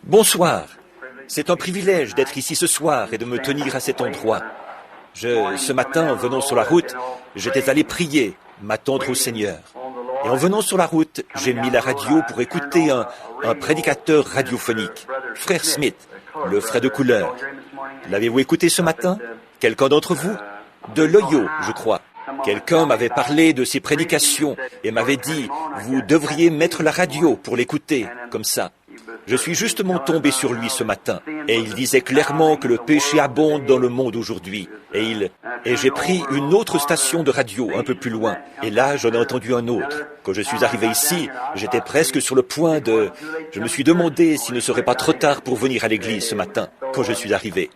Bonsoir. C'est un privilège d'être ici ce soir et de me tenir à cet endroit. Ce matin, en venant sur la route, j'étais allé prier, m'attendre au Seigneur. Et en venant sur la route, j'ai mis la radio pour écouter un prédicateur radiophonique, Frère Smith, le frère de couleur. L'avez-vous écouté ce matin? Quelqu'un d'entre vous? De l'Ohio, je crois. Quelqu'un m'avait parlé de ses prédications et m'avait dit, vous devriez mettre la radio pour l'écouter, comme ça. Je suis justement tombé sur lui ce matin, et il disait clairement que le péché abonde dans le monde aujourd'hui. Et j'ai pris une autre station de radio un peu plus loin, et là j'en ai entendu un autre. Quand je suis arrivé ici, j'étais presque sur le point de... Je me suis demandé s'il ne serait pas trop tard pour venir à l'église ce matin, quand je suis arrivé.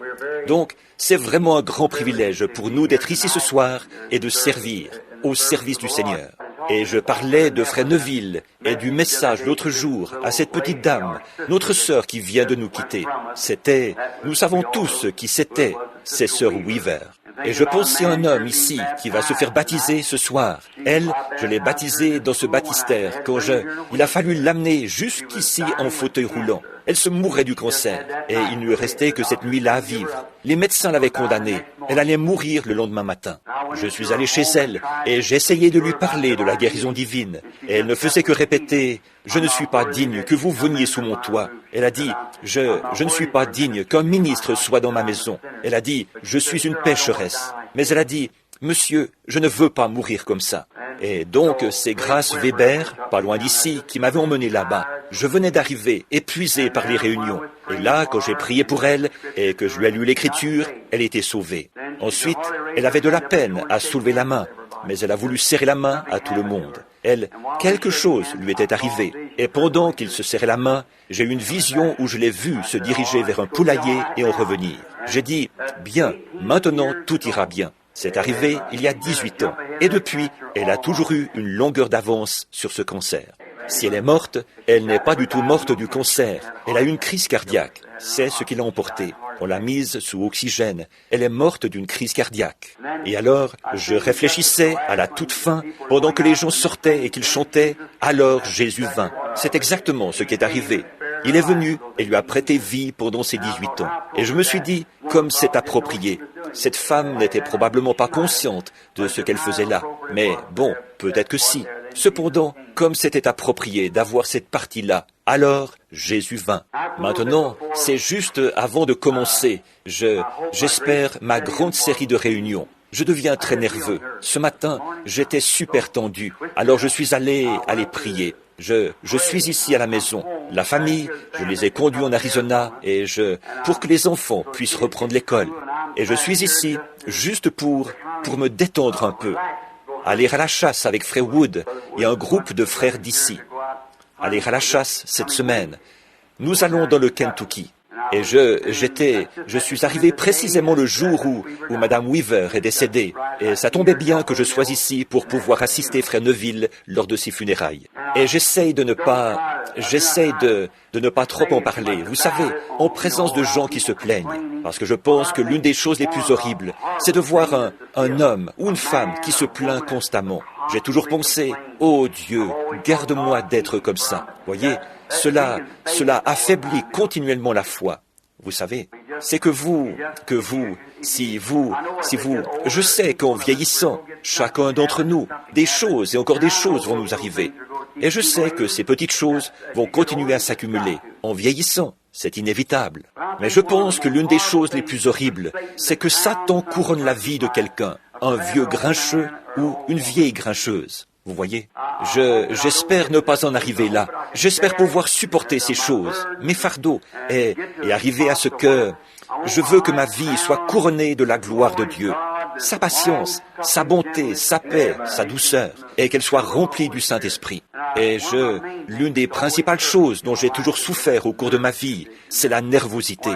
Donc, c'est vraiment un grand privilège pour nous d'être ici ce soir et de servir au service du Seigneur. Et je parlais de Frère Neville et du message l'autre jour à cette petite dame, notre sœur qui vient de nous quitter. Nous savons tous qui c'était, c'est sœur Weaver. Et je pensais à un homme ici qui va se faire baptiser ce soir. Elle, je l'ai baptisée dans ce baptistère quand il a fallu l'amener jusqu'ici en fauteuil roulant. Elle se mourait du cancer et il ne lui restait que cette nuit-là à vivre. Les médecins l'avaient condamnée. Elle allait mourir le lendemain matin. Je suis allé chez elle et j'ai essayé de lui parler de la guérison divine. Et elle ne faisait que répéter « Je ne suis pas digne que vous veniez sous mon toit ». Elle a dit « Je ne suis pas digne qu'un ministre soit dans ma maison ». Elle a dit « Je suis une pécheresse ». Mais elle a dit « Monsieur, je ne veux pas mourir comme ça ». Et donc, c'est Grace Weber, pas loin d'ici, qui m'avait emmené là-bas. Je venais d'arriver, épuisé par les réunions. Et là, quand j'ai prié pour elle et que je lui ai lu l'Écriture, elle était sauvée. Ensuite, elle avait de la peine à soulever la main, mais elle a voulu serrer la main à tout le monde. Quelque chose lui était arrivé. Et pendant qu'il se serrait la main, j'ai eu une vision où je l'ai vue se diriger vers un poulailler et en revenir. J'ai dit, bien, maintenant tout ira bien. C'est arrivé il y a 18 ans. Et depuis, elle a toujours eu une longueur d'avance sur ce cancer. Si elle est morte, elle n'est pas du tout morte du cancer. Elle a eu une crise cardiaque. C'est ce qui l'a emportée. On l'a mise sous oxygène. Elle est morte d'une crise cardiaque. Et alors, je réfléchissais à la toute fin, pendant que les gens sortaient et qu'ils chantaient « Alors Jésus vint ». C'est exactement ce qui est arrivé. Il est venu et lui a prêté vie pendant ses 18 ans. Et je me suis dit, comme c'est approprié. Cette femme n'était probablement pas consciente de ce qu'elle faisait là. Mais bon, peut-être que si. Cependant, comme c'était approprié d'avoir cette partie-là, alors Jésus vint. Maintenant, c'est juste avant de commencer. J'espère ma grande série de réunions. Je deviens très nerveux. Ce matin, j'étais super tendu. Alors je suis allé prier. Je suis ici à la maison. La famille, je les ai conduits en Arizona pour que les enfants puissent reprendre l'école. Et je suis ici juste pour me détendre un peu. Aller à la chasse avec Frère Wood et un groupe de frères d'ici. Aller à la chasse cette semaine. Nous allons dans le Kentucky. Et je suis arrivé précisément le jour où Madame Weaver est décédée. Et ça tombait bien que je sois ici pour pouvoir assister Frère Neville lors de ses funérailles. Et j'essaye de ne pas trop en parler. Vous savez, en présence de gens qui se plaignent. Parce que je pense que l'une des choses les plus horribles, c'est de voir un homme ou une femme qui se plaint constamment. J'ai toujours pensé, oh Dieu, garde-moi d'être comme ça. Voyez, cela affaiblit continuellement la foi. Vous savez, c'est je sais qu'en vieillissant, chacun d'entre nous, des choses et encore des choses vont nous arriver. Et je sais que ces petites choses vont continuer à s'accumuler. En vieillissant, c'est inévitable. Mais je pense que l'une des choses les plus horribles, c'est que Satan couronne la vie de quelqu'un, un vieux grincheux ou une vieille grincheuse. Vous voyez, j'espère ne pas en arriver là. J'espère pouvoir supporter ces choses, mes fardeaux, et arriver à ce que je veux que ma vie soit couronnée de la gloire de Dieu. Sa patience, sa bonté, sa paix, sa douceur, et qu'elle soit remplie du Saint-Esprit. Et l'une des principales choses dont j'ai toujours souffert au cours de ma vie, c'est la nervosité.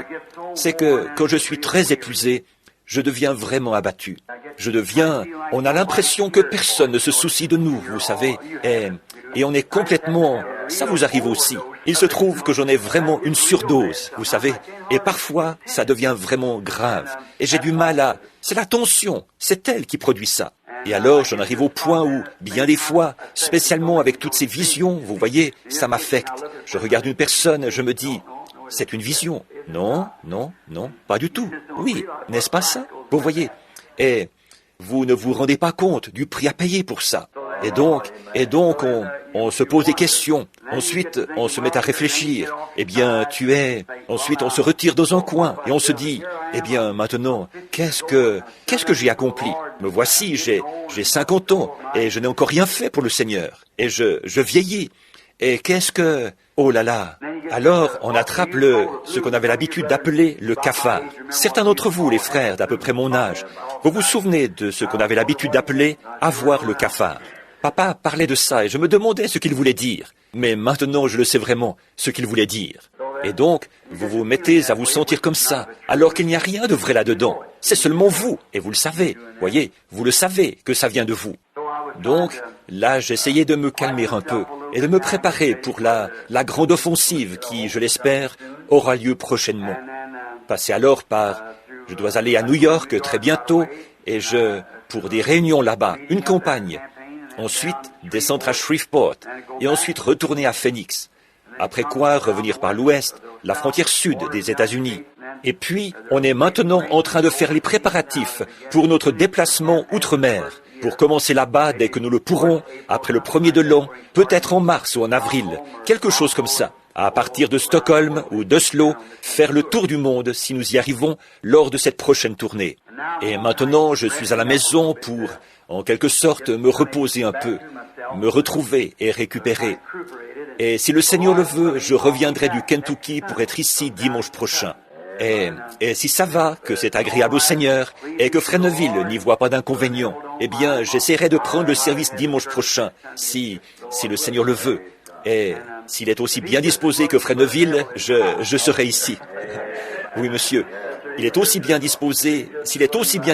C'est que quand je suis très épuisé, je deviens vraiment abattu. On a l'impression que personne ne se soucie de nous, vous savez, et on est complètement... Ça vous arrive aussi. Il se trouve que j'en ai vraiment une surdose, vous savez, et parfois, ça devient vraiment grave. Et j'ai du mal à... C'est la tension, c'est elle qui produit ça. Et alors, j'en arrive au point où, bien des fois, spécialement avec toutes ces visions, vous voyez, ça m'affecte. Je regarde une personne, je me dis, c'est une vision. Non, non, non, pas du tout. Oui, n'est-ce pas ça? Vous voyez, et vous ne vous rendez pas compte du prix à payer pour ça. Et donc, on se pose des questions. Ensuite, on se met à réfléchir. Eh bien, Ensuite, on se retire dans un coin et on se dit, eh bien, maintenant, qu'est-ce que j'ai accompli? Me voici, j'ai 50 ans et je n'ai encore rien fait pour le Seigneur. Et je vieillis. Et oh là là! Alors, on attrape ce qu'on avait l'habitude d'appeler le cafard. Certains d'entre vous, les frères d'à peu près mon âge, vous vous souvenez de ce qu'on avait l'habitude d'appeler avoir le cafard. Papa parlait de ça et je me demandais ce qu'il voulait dire. Mais maintenant, je le sais vraiment, ce qu'il voulait dire. Et donc, vous vous mettez à vous sentir comme ça, alors qu'il n'y a rien de vrai là-dedans. C'est seulement vous, et vous le savez. Voyez, vous le savez que ça vient de vous. Donc, là, j'essayais de me calmer un peu et de me préparer pour la grande offensive qui, je l'espère, aura lieu prochainement. Passez alors je dois aller à New York très bientôt et pour des réunions là-bas, une campagne. Ensuite, descendre à Shreveport et ensuite retourner à Phoenix. Après quoi, revenir par l'ouest, la frontière sud des États-Unis. Et puis, on est maintenant en train de faire les préparatifs pour notre déplacement outre-mer, pour commencer là-bas dès que nous le pourrons, après le 1er de l'an, peut-être en mars ou en avril, quelque chose comme ça. À partir de Stockholm ou d'Oslo, faire le tour du monde si nous y arrivons lors de cette prochaine tournée. Et maintenant, je suis à la maison pour, en quelque sorte, me reposer un peu, me retrouver et récupérer. Et si le Seigneur le veut, je reviendrai du Kentucky pour être ici dimanche prochain. Et si ça va, que c'est agréable au Seigneur, et que Fresneville n'y voit pas d'inconvénient, eh bien, j'essaierai de prendre le service dimanche prochain, si le Seigneur le veut. Et s'il est aussi bien disposé que Fresneville, je serai ici. Oui, monsieur, s'il est aussi bien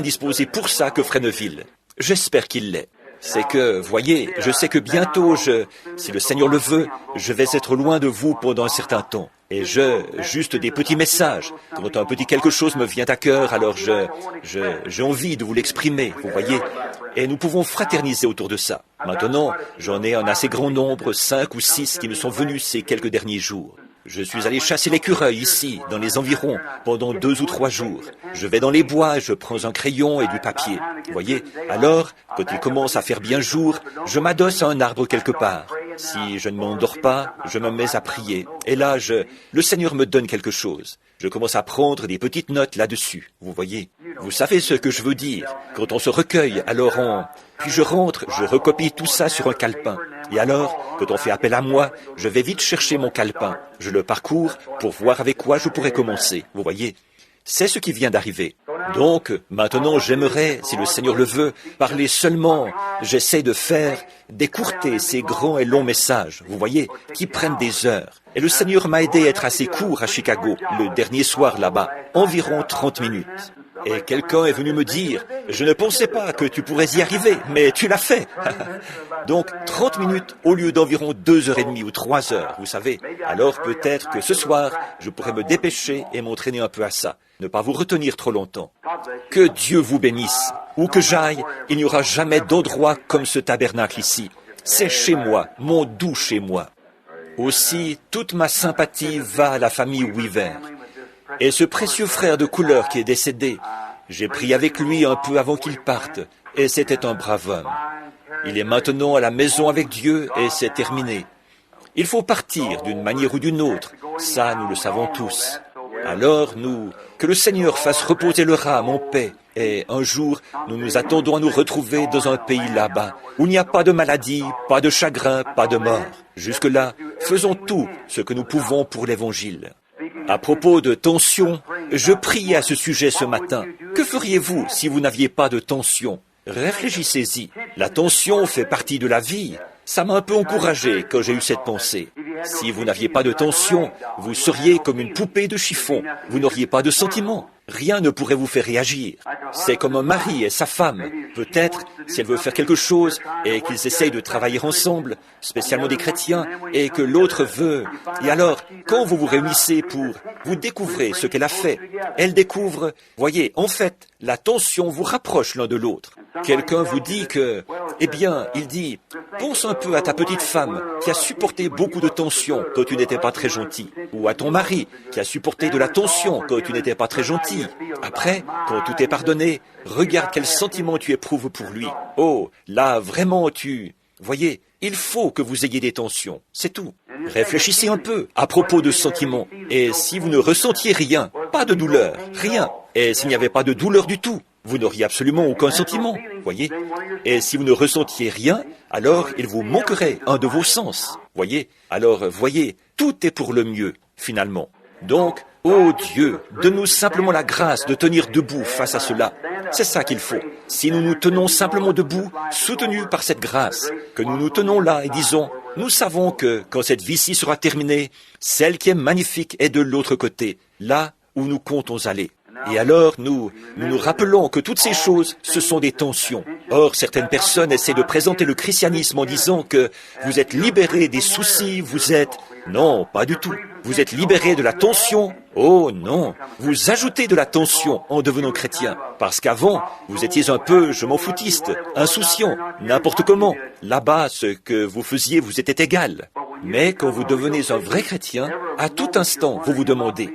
disposé pour ça que Fresneville. J'espère qu'il l'est. C'est que, voyez, je sais que bientôt, si le Seigneur le veut, je vais être loin de vous pendant un certain temps. Et juste des petits messages. Quand un petit quelque chose me vient à cœur, alors j'ai envie de vous l'exprimer, vous voyez. Et nous pouvons fraterniser autour de ça. Maintenant, j'en ai un assez grand nombre, 5 ou 6 qui me sont venus ces quelques derniers jours. Je suis allé chasser l'écureuil ici, dans les environs, pendant 2 ou 3 jours. Je vais dans les bois, je prends un crayon et du papier. Vous voyez? Alors, quand il commence à faire bien jour, je m'adosse à un arbre quelque part. Si je ne m'endors pas, je me mets à prier. Et là, le Seigneur me donne quelque chose. Je commence à prendre des petites notes là-dessus. Vous voyez? Vous savez ce que je veux dire. Quand on se recueille, puis je rentre, je recopie tout ça sur un calepin. Et alors, quand on fait appel à moi, je vais vite chercher mon calepin. Je le parcours pour voir avec quoi je pourrais commencer. Vous voyez? C'est ce qui vient d'arriver. Donc, maintenant, j'aimerais, si le Seigneur le veut, parler seulement. J'essaie d'écourter ces grands et longs messages, vous voyez, qui prennent des heures. Et le Seigneur m'a aidé à être assez court à Chicago, le dernier soir là-bas, environ 30 minutes. Et quelqu'un est venu me dire, je ne pensais pas que tu pourrais y arriver, mais tu l'as fait. Donc, 30 minutes au lieu d'environ 2h30 ou 3h, vous savez. Alors peut-être que ce soir, je pourrais me dépêcher et m'entraîner un peu à ça. Ne pas vous retenir trop longtemps. Que Dieu vous bénisse. Où que j'aille, il n'y aura jamais d'endroit comme ce tabernacle ici. C'est chez moi, mon doux chez moi. Aussi, toute ma sympathie va à la famille Weaver. Et ce précieux frère de couleur qui est décédé, j'ai prié avec lui un peu avant qu'il parte, et c'était un brave homme. Il est maintenant à la maison avec Dieu, et c'est terminé. Il faut partir d'une manière ou d'une autre, ça nous le savons tous. Alors que le Seigneur fasse reposer le âme en paix, et un jour, nous nous attendons à nous retrouver dans un pays là-bas, où il n'y a pas de maladie, pas de chagrin, pas de mort. Jusque-là, faisons tout ce que nous pouvons pour l'Évangile. À propos de tension, je priais à ce sujet ce matin. Que feriez-vous si vous n'aviez pas de tension? Réfléchissez-y. La tension fait partie de la vie. Ça m'a un peu encouragé quand j'ai eu cette pensée. Si vous n'aviez pas de tension, vous seriez comme une poupée de chiffon. Vous n'auriez pas de sentiments. Rien ne pourrait vous faire réagir. C'est comme un mari et sa femme. Peut-être, si elle veut faire quelque chose et qu'ils essayent de travailler ensemble, spécialement des chrétiens, et que l'autre veut. Et alors, quand vous vous réunissez vous découvrez ce qu'elle a fait. Elle découvre, voyez, en fait, la tension vous rapproche l'un de l'autre. Quelqu'un vous dit que, eh bien, il dit, pense un peu à ta petite femme qui a supporté beaucoup de tension quand tu n'étais pas très gentil, ou à ton mari qui a supporté de la tension quand tu n'étais pas très gentil. Après, quand tout est pardonné, regarde quel sentiment tu éprouves pour lui. Oh, là, vraiment, voyez, il faut que vous ayez des tensions, c'est tout. Réfléchissez un peu à propos de sentiments. Et si vous ne ressentiez rien, pas de douleur, rien, et s'il n'y avait pas de douleur du tout, vous n'auriez absolument aucun sentiment, voyez. Et si vous ne ressentiez rien, alors il vous manquerait un de vos sens, voyez. Alors, voyez, tout est pour le mieux, finalement. Donc, ô Dieu, donne-nous simplement la grâce de tenir debout face à cela. C'est ça qu'il faut. Si nous nous tenons simplement debout, soutenus par cette grâce, que nous nous tenons là et disons, nous savons que, quand cette vie-ci sera terminée, celle qui est magnifique est de l'autre côté, là où nous comptons aller. Et alors, nous rappelons que toutes ces choses, ce sont des tensions. Or, certaines personnes essaient de présenter le christianisme en disant que vous êtes libérés des soucis, vous êtes... Non, pas du tout. Vous êtes libérés de la tension. Oh non, vous ajoutez de la tension en devenant chrétien. Parce qu'avant, vous étiez un peu, je m'en foutiste, insouciant, n'importe comment. Là-bas, ce que vous faisiez vous était égal. Mais quand vous devenez un vrai chrétien, à tout instant, vous vous demandez,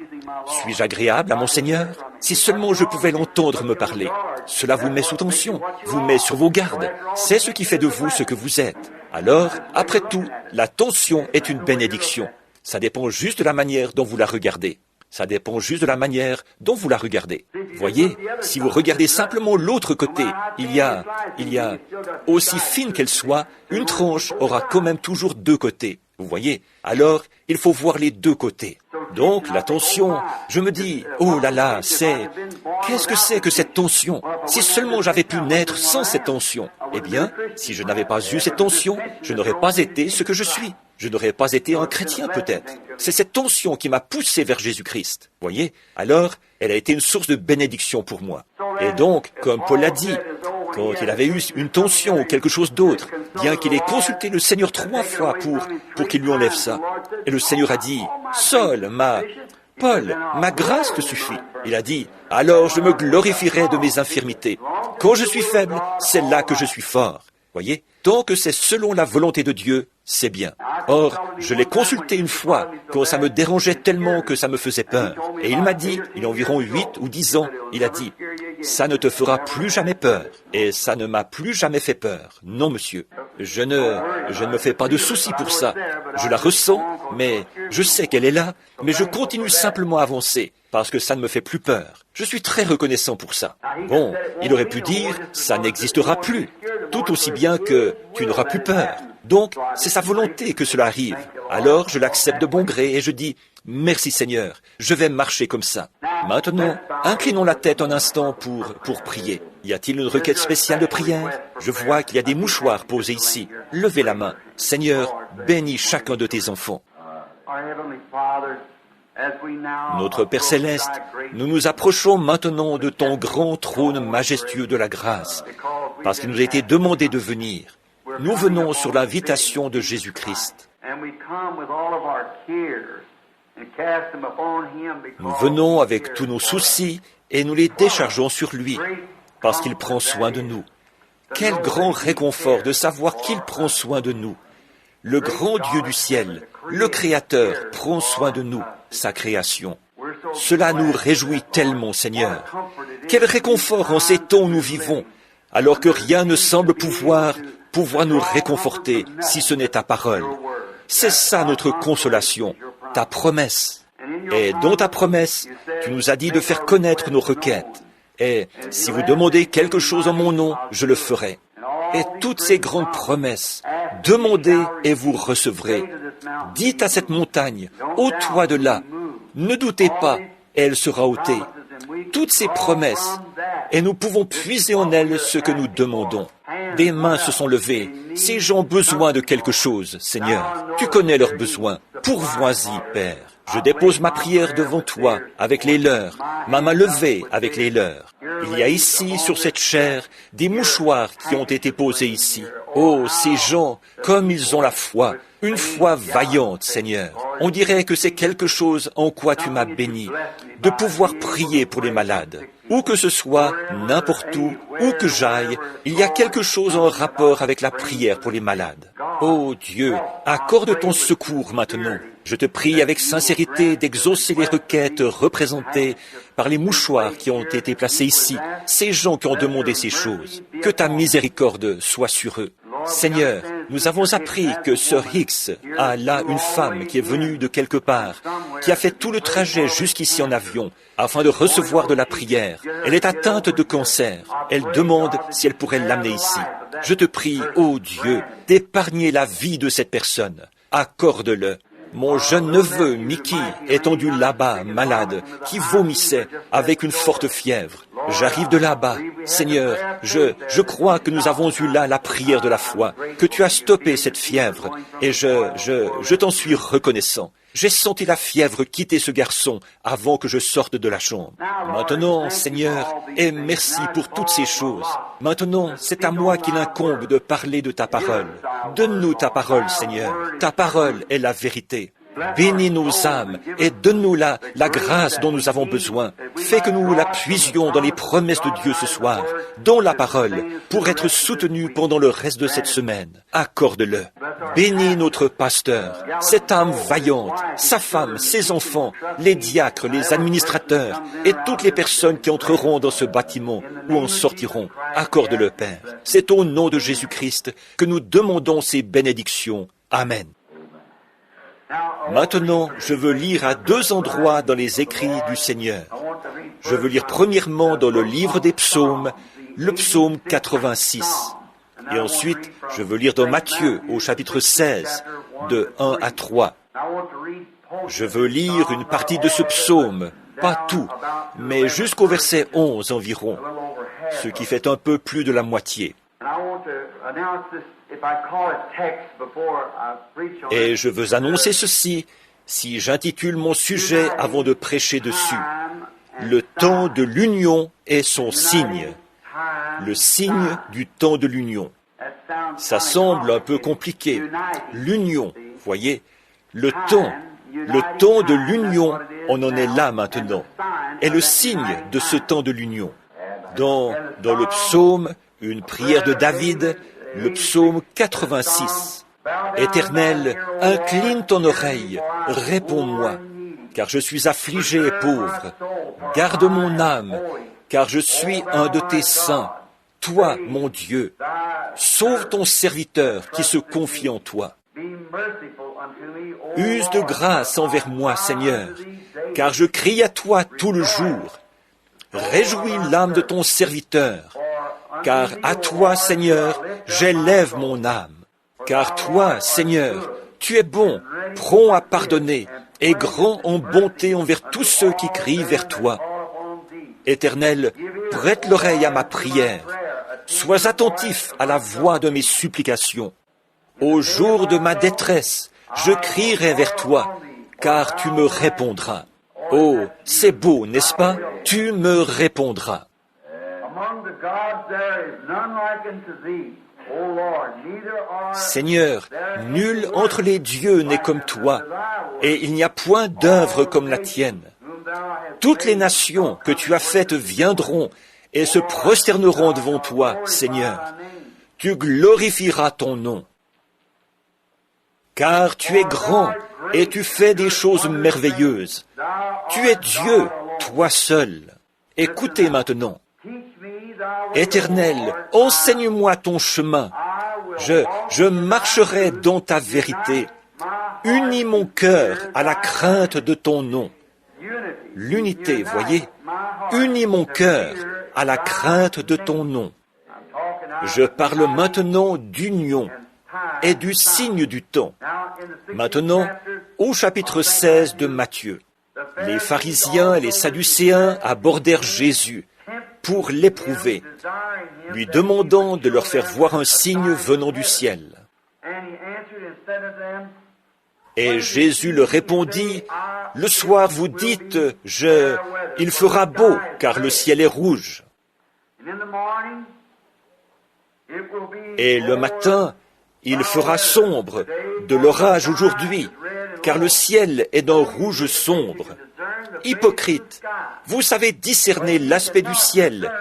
suis-je agréable à mon Seigneur? Si seulement je pouvais l'entendre me parler. Cela vous met sous tension, vous met sur vos gardes. C'est ce qui fait de vous ce que vous êtes. Alors, après tout, la tension est une bénédiction. Ça dépend juste de la manière dont vous la regardez. Ça dépend juste de la manière dont vous la regardez. Voyez, si vous regardez simplement l'autre côté, il y a, aussi fine qu'elle soit, une tranche aura quand même toujours deux côtés. Vous voyez? Alors, il faut voir les deux côtés. Donc, la tension, je me dis, oh là là, qu'est-ce que c'est que cette tension? Si seulement j'avais pu naître sans cette tension, eh bien, si je n'avais pas eu cette tension, je n'aurais pas été ce que je suis. Je n'aurais pas été un chrétien peut-être. C'est cette tension qui m'a poussé vers Jésus-Christ. Voyez? Alors, elle a été une source de bénédiction pour moi. Et donc, comme Paul l'a dit, quand il avait eu une tension ou quelque chose d'autre, bien qu'il ait consulté le Seigneur 3 fois pour qu'il lui enlève ça. Et le Seigneur a dit, Saul, Paul, ma grâce te suffit. Il a dit, alors je me glorifierai de mes infirmités. Quand je suis faible, c'est là que je suis fort. Voyez? Tant que c'est selon la volonté de Dieu, c'est bien. Or, je l'ai consulté une fois, quand ça me dérangeait tellement que ça me faisait peur. Et il m'a dit, il y a environ 8 ou 10 ans, il a dit, ça ne te fera plus jamais peur. Et ça ne m'a plus jamais fait peur. Non, monsieur. Je ne me fais pas de soucis pour ça. Je la ressens, mais je sais qu'elle est là, mais je continue simplement à avancer, parce que ça ne me fait plus peur. Je suis très reconnaissant pour ça. Bon, il aurait pu dire, ça n'existera plus, tout aussi bien que tu n'auras plus peur. Donc, c'est sa volonté que cela arrive. Alors, je l'accepte de bon gré et je dis, merci Seigneur, je vais marcher comme ça. Maintenant, inclinons la tête un instant pour prier. Y a-t-il une requête spéciale de prière? Je vois qu'il y a des mouchoirs posés ici. Levez la main. Seigneur, bénis chacun de tes enfants. Notre Père Céleste, nous nous approchons maintenant de ton grand trône majestueux de la grâce, parce qu'il nous a été demandé de venir. Nous venons sur l'invitation de Jésus-Christ. Nous venons avec tous nos soucis et nous les déchargeons sur lui, parce qu'il prend soin de nous. Quel grand réconfort de savoir qu'il prend soin de nous. Le grand Dieu du ciel, le Créateur, prend soin de nous, sa création. Cela nous réjouit tellement, Seigneur. Quel réconfort en ces temps où nous vivons, alors que rien ne semble pouvoir nous réconforter si ce n'est ta parole. C'est ça notre consolation, ta promesse. Et dans ta promesse, tu nous as dit de faire connaître nos requêtes. Et si vous demandez quelque chose en mon nom, je le ferai. Et toutes ces grandes promesses, demandez et vous recevrez. Dites à cette montagne, ôte-toi de là. Ne doutez pas, elle sera ôtée. Toutes ces promesses, et nous pouvons puiser en elles ce que nous demandons. Des mains se sont levées. Ces gens ont besoin de quelque chose, Seigneur. Tu connais leurs besoins. Pourvois-y, Père. Je dépose ma prière devant toi avec les leurs, ma main levée avec les leurs. Il y a ici, sur cette chaire, des mouchoirs qui ont été posés ici. Oh, ces gens, comme ils ont la foi, une foi vaillante, Seigneur. On dirait que c'est quelque chose en quoi tu m'as béni, de pouvoir prier pour les malades. Où que ce soit, n'importe où que j'aille, il y a quelque chose en rapport avec la prière pour les malades. Oh Dieu, accorde ton secours maintenant. Je te prie avec sincérité d'exaucer les requêtes représentées par les mouchoirs qui ont été placés ici, ces gens qui ont demandé ces choses. Que ta miséricorde soit sur eux. Seigneur, nous avons appris que Sir Hicks a là une femme qui est venue de quelque part, qui a fait tout le trajet jusqu'ici en avion, afin de recevoir de la prière. Elle est atteinte de cancer. Elle demande si elle pourrait l'amener ici. Je te prie, ô Dieu, d'épargner la vie de cette personne. Accorde-le. Mon jeune neveu, Mickey, étendu là-bas, malade, qui vomissait avec une forte fièvre. J'arrive de là-bas. Seigneur, je crois que nous avons eu là la prière de la foi, que tu as stoppé cette fièvre, et je t'en suis reconnaissant. J'ai senti la fièvre quitter ce garçon avant que je sorte de la chambre. Maintenant, Seigneur, et merci pour toutes ces choses. Maintenant, c'est à moi qu'il incombe de parler de ta parole. Donne-nous ta parole, Seigneur. Ta parole est la vérité. Bénis nos âmes et donne-nous la grâce dont nous avons besoin. Fais que nous la puisions dans les promesses de Dieu ce soir, dans la parole, pour être soutenus pendant le reste de cette semaine. Accorde-le. Bénis notre pasteur, cette âme vaillante, sa femme, ses enfants, les diacres, les administrateurs et toutes les personnes qui entreront dans ce bâtiment ou en sortiront. Accorde-le, Père. C'est au nom de Jésus-Christ que nous demandons ces bénédictions. Amen. Maintenant, je veux lire à deux endroits dans les écrits du Seigneur. Je veux lire premièrement dans le livre des psaumes, le psaume 86. Et ensuite, je veux lire dans Matthieu, au chapitre 16, de 1 à 3. Je veux lire une partie de ce psaume, pas tout, mais jusqu'au verset 11 environ, ce qui fait un peu plus de la moitié. Et je veux annoncer ceci, si j'intitule mon sujet avant de prêcher dessus. Le temps de l'union est son signe. Le signe du temps de l'union. Ça semble un peu compliqué. L'union, voyez, le temps de l'union, on en est là maintenant, est le signe de ce temps de l'union. Dans le psaume, une prière de David, le psaume 86. Éternel, incline ton oreille, réponds-moi, car je suis affligé et pauvre. Garde mon âme, car je suis un de tes saints. Toi, mon Dieu, sauve ton serviteur qui se confie en toi. Use de grâce envers moi, Seigneur, car je crie à toi tout le jour. Réjouis l'âme de ton serviteur, car à toi, Seigneur, j'élève mon âme. Car toi, Seigneur, tu es bon, prompt à pardonner, et grand en bonté envers tous ceux qui crient vers toi. Éternel, prête l'oreille à ma prière. Sois attentif à la voix de mes supplications. Au jour de ma détresse, je crierai vers toi, car tu me répondras. Oh, c'est beau, n'est-ce pas? Tu me répondras. Seigneur, nul entre les dieux n'est comme toi, et il n'y a point d'œuvre comme la tienne. Toutes les nations que tu as faites viendront et se prosterneront devant toi, Seigneur. Tu glorifieras ton nom. Car tu es grand et tu fais des choses merveilleuses. Tu es Dieu, toi seul. Écoutez maintenant. Éternel, enseigne-moi ton chemin. Je marcherai dans ta vérité. Unis mon cœur à la crainte de ton nom. L'unité, voyez. Unis mon cœur à la crainte de ton nom. Je parle maintenant d'union et du signe du temps. Maintenant, au chapitre 16 de Matthieu, les pharisiens et les sadducéens abordèrent Jésus pour l'éprouver, lui demandant de leur faire voir un signe venant du ciel. Et Jésus leur répondit, « Le soir vous dites, il fera beau, car le ciel est rouge. Et le matin, il fera sombre, de l'orage aujourd'hui, car le ciel est d'un rouge sombre. Hypocrite, vous savez discerner l'aspect du ciel,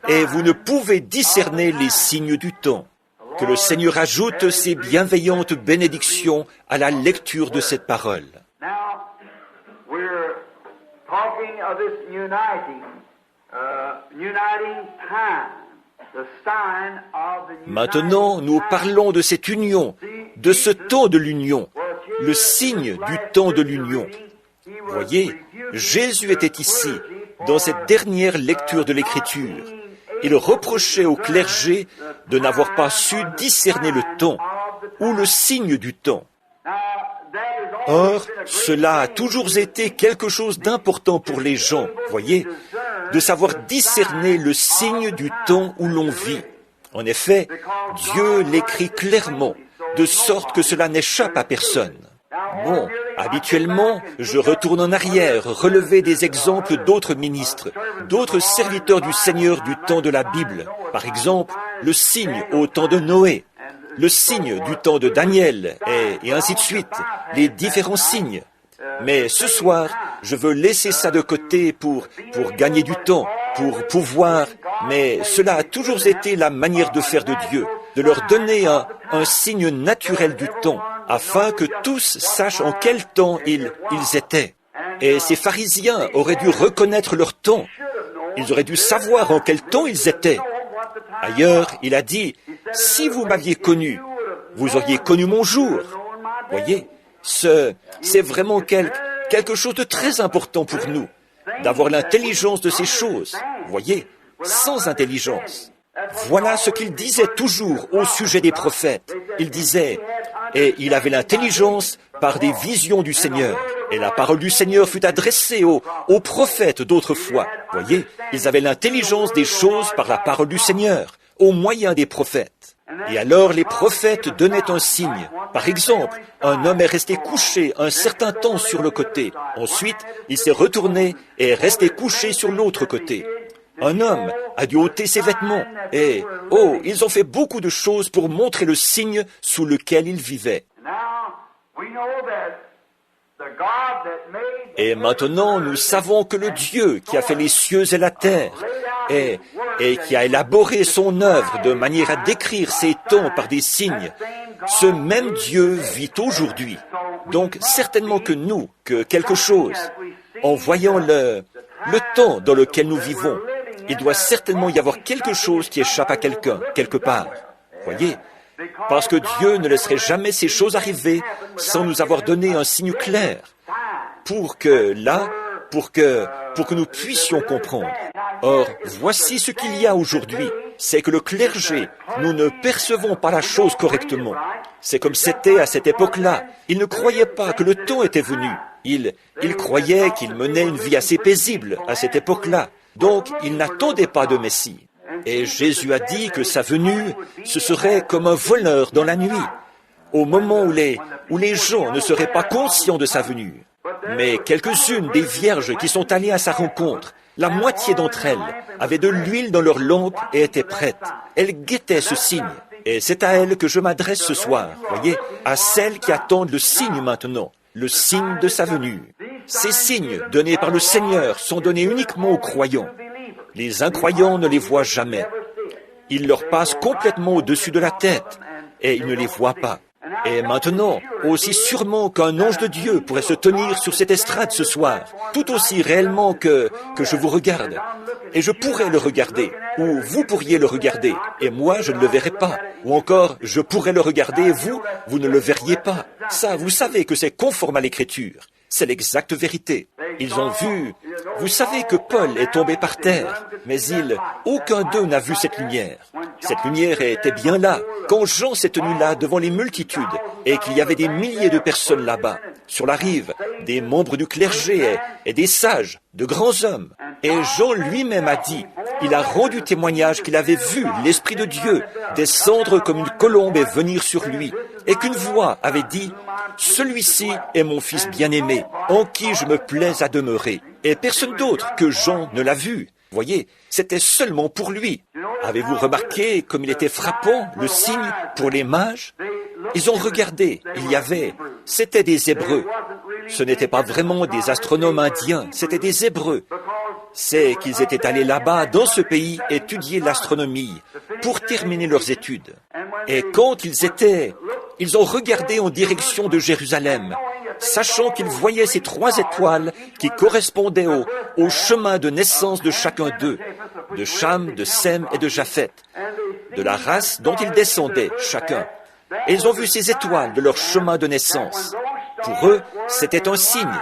et vous ne pouvez discerner les signes du temps. » Que le Seigneur ajoute ses bienveillantes bénédictions à la lecture de cette parole. Maintenant, nous parlons de cette union, de ce temps de l'union, le signe du temps de l'union. Voyez, Jésus était ici, dans cette dernière lecture de l'Écriture. Il reprochait au clergé de n'avoir pas su discerner le temps ou le signe du temps. Or, cela a toujours été quelque chose d'important pour les gens, voyez, de savoir discerner le signe du temps où l'on vit. En effet, Dieu l'écrit clairement, de sorte que cela n'échappe à personne. Bon, habituellement, je retourne en arrière, relever des exemples d'autres ministres, d'autres serviteurs du Seigneur du temps de la Bible. Par exemple, le signe au temps de Noé, le signe du temps de Daniel, et ainsi de suite, les différents signes. Mais ce soir, je veux laisser ça de côté pour gagner du temps, pour pouvoir, mais cela a toujours été la manière de faire de Dieu, de leur donner un signe naturel du temps, afin que tous sachent en quel temps ils étaient. Et ces pharisiens auraient dû reconnaître leur temps. Ils auraient dû savoir en quel temps ils étaient. Ailleurs, il a dit, « Si vous m'aviez connu, vous auriez connu mon jour. » Voyez, c'est vraiment quelque chose de très important pour nous, d'avoir l'intelligence de ces choses. Voyez, sans intelligence. Voilà ce qu'il disait toujours au sujet des prophètes. Il disait, et il avait l'intelligence par des visions du Seigneur. Et la parole du Seigneur fut adressée aux prophètes d'autrefois. Voyez, ils avaient l'intelligence des choses par la parole du Seigneur, au moyen des prophètes. Et alors les prophètes donnaient un signe. Par exemple, un homme est resté couché un certain temps sur le côté. Ensuite, il s'est retourné et est resté couché sur l'autre côté. Un homme a dû ôter ses vêtements et, ils ont fait beaucoup de choses pour montrer le signe sous lequel il vivait. Et maintenant, nous savons que le Dieu qui a fait les cieux et la terre et qui a élaboré son œuvre de manière à décrire ses temps par des signes, ce même Dieu vit aujourd'hui. Donc, certainement que quelque chose, en voyant le temps dans lequel nous vivons, il doit certainement y avoir quelque chose qui échappe à quelqu'un, quelque part. Voyez, parce que Dieu ne laisserait jamais ces choses arriver sans nous avoir donné un signe clair, pour que nous puissions comprendre. Or, voici ce qu'il y a aujourd'hui, c'est que le clergé, nous ne percevons pas la chose correctement. C'est comme c'était à cette époque-là. Ils ne croyaient pas que le temps était venu. Ils croyaient qu'ils menaient une vie assez paisible à cette époque-là. Donc, ils n'attendaient pas de Messie. Et Jésus a dit que sa venue, ce serait comme un voleur dans la nuit, au moment où les gens ne seraient pas conscients de sa venue. Mais quelques-unes des vierges qui sont allées à sa rencontre, la moitié d'entre elles avaient de l'huile dans leurs lampes et étaient prêtes. Elles guettaient ce signe. Et c'est à elles que je m'adresse ce soir, voyez, à celles qui attendent le signe maintenant, le signe de sa venue. Ces signes donnés par le Seigneur sont donnés uniquement aux croyants. Les incroyants ne les voient jamais. Ils leur passent complètement au-dessus de la tête et ils ne les voient pas. Et maintenant, aussi sûrement qu'un ange de Dieu pourrait se tenir sur cette estrade ce soir, tout aussi réellement que je vous regarde. Et je pourrais le regarder, ou vous pourriez le regarder, et moi je ne le verrais pas. Ou encore, je pourrais le regarder et vous ne le verriez pas. Ça, vous savez que c'est conforme à l'Écriture. C'est l'exacte vérité. Ils ont vu... Vous savez que Paul est tombé par terre, mais aucun d'eux n'a vu cette lumière. Cette lumière était bien là, quand Jean s'est tenu là devant les multitudes, et qu'il y avait des milliers de personnes là-bas, sur la rive, des membres du clergé et des sages, de grands hommes. Et Jean lui-même a dit, il a rendu témoignage qu'il avait vu l'Esprit de Dieu descendre comme une colombe et venir sur lui, et qu'une voix avait dit, « Celui-ci est mon Fils bien-aimé, en qui je me plais à demeurer. » Et personne d'autre que Jean ne l'a vu. Voyez, c'était seulement pour lui. Avez-vous remarqué comme il était frappant, le signe pour les mages? Ils ont regardé, c'était des Hébreux. Ce n'étaient pas vraiment des astronomes indiens, c'était des Hébreux. C'est qu'ils étaient allés là-bas, dans ce pays, étudier l'astronomie, pour terminer leurs études. Et quand ils ont regardé en direction de Jérusalem, sachant qu'ils voyaient ces 3 étoiles qui correspondaient au chemin de naissance de chacun d'eux, de Cham, de Sem et de Japheth, de la race dont ils descendaient chacun. Et ils ont vu ces étoiles de leur chemin de naissance. Pour eux, c'était un signe.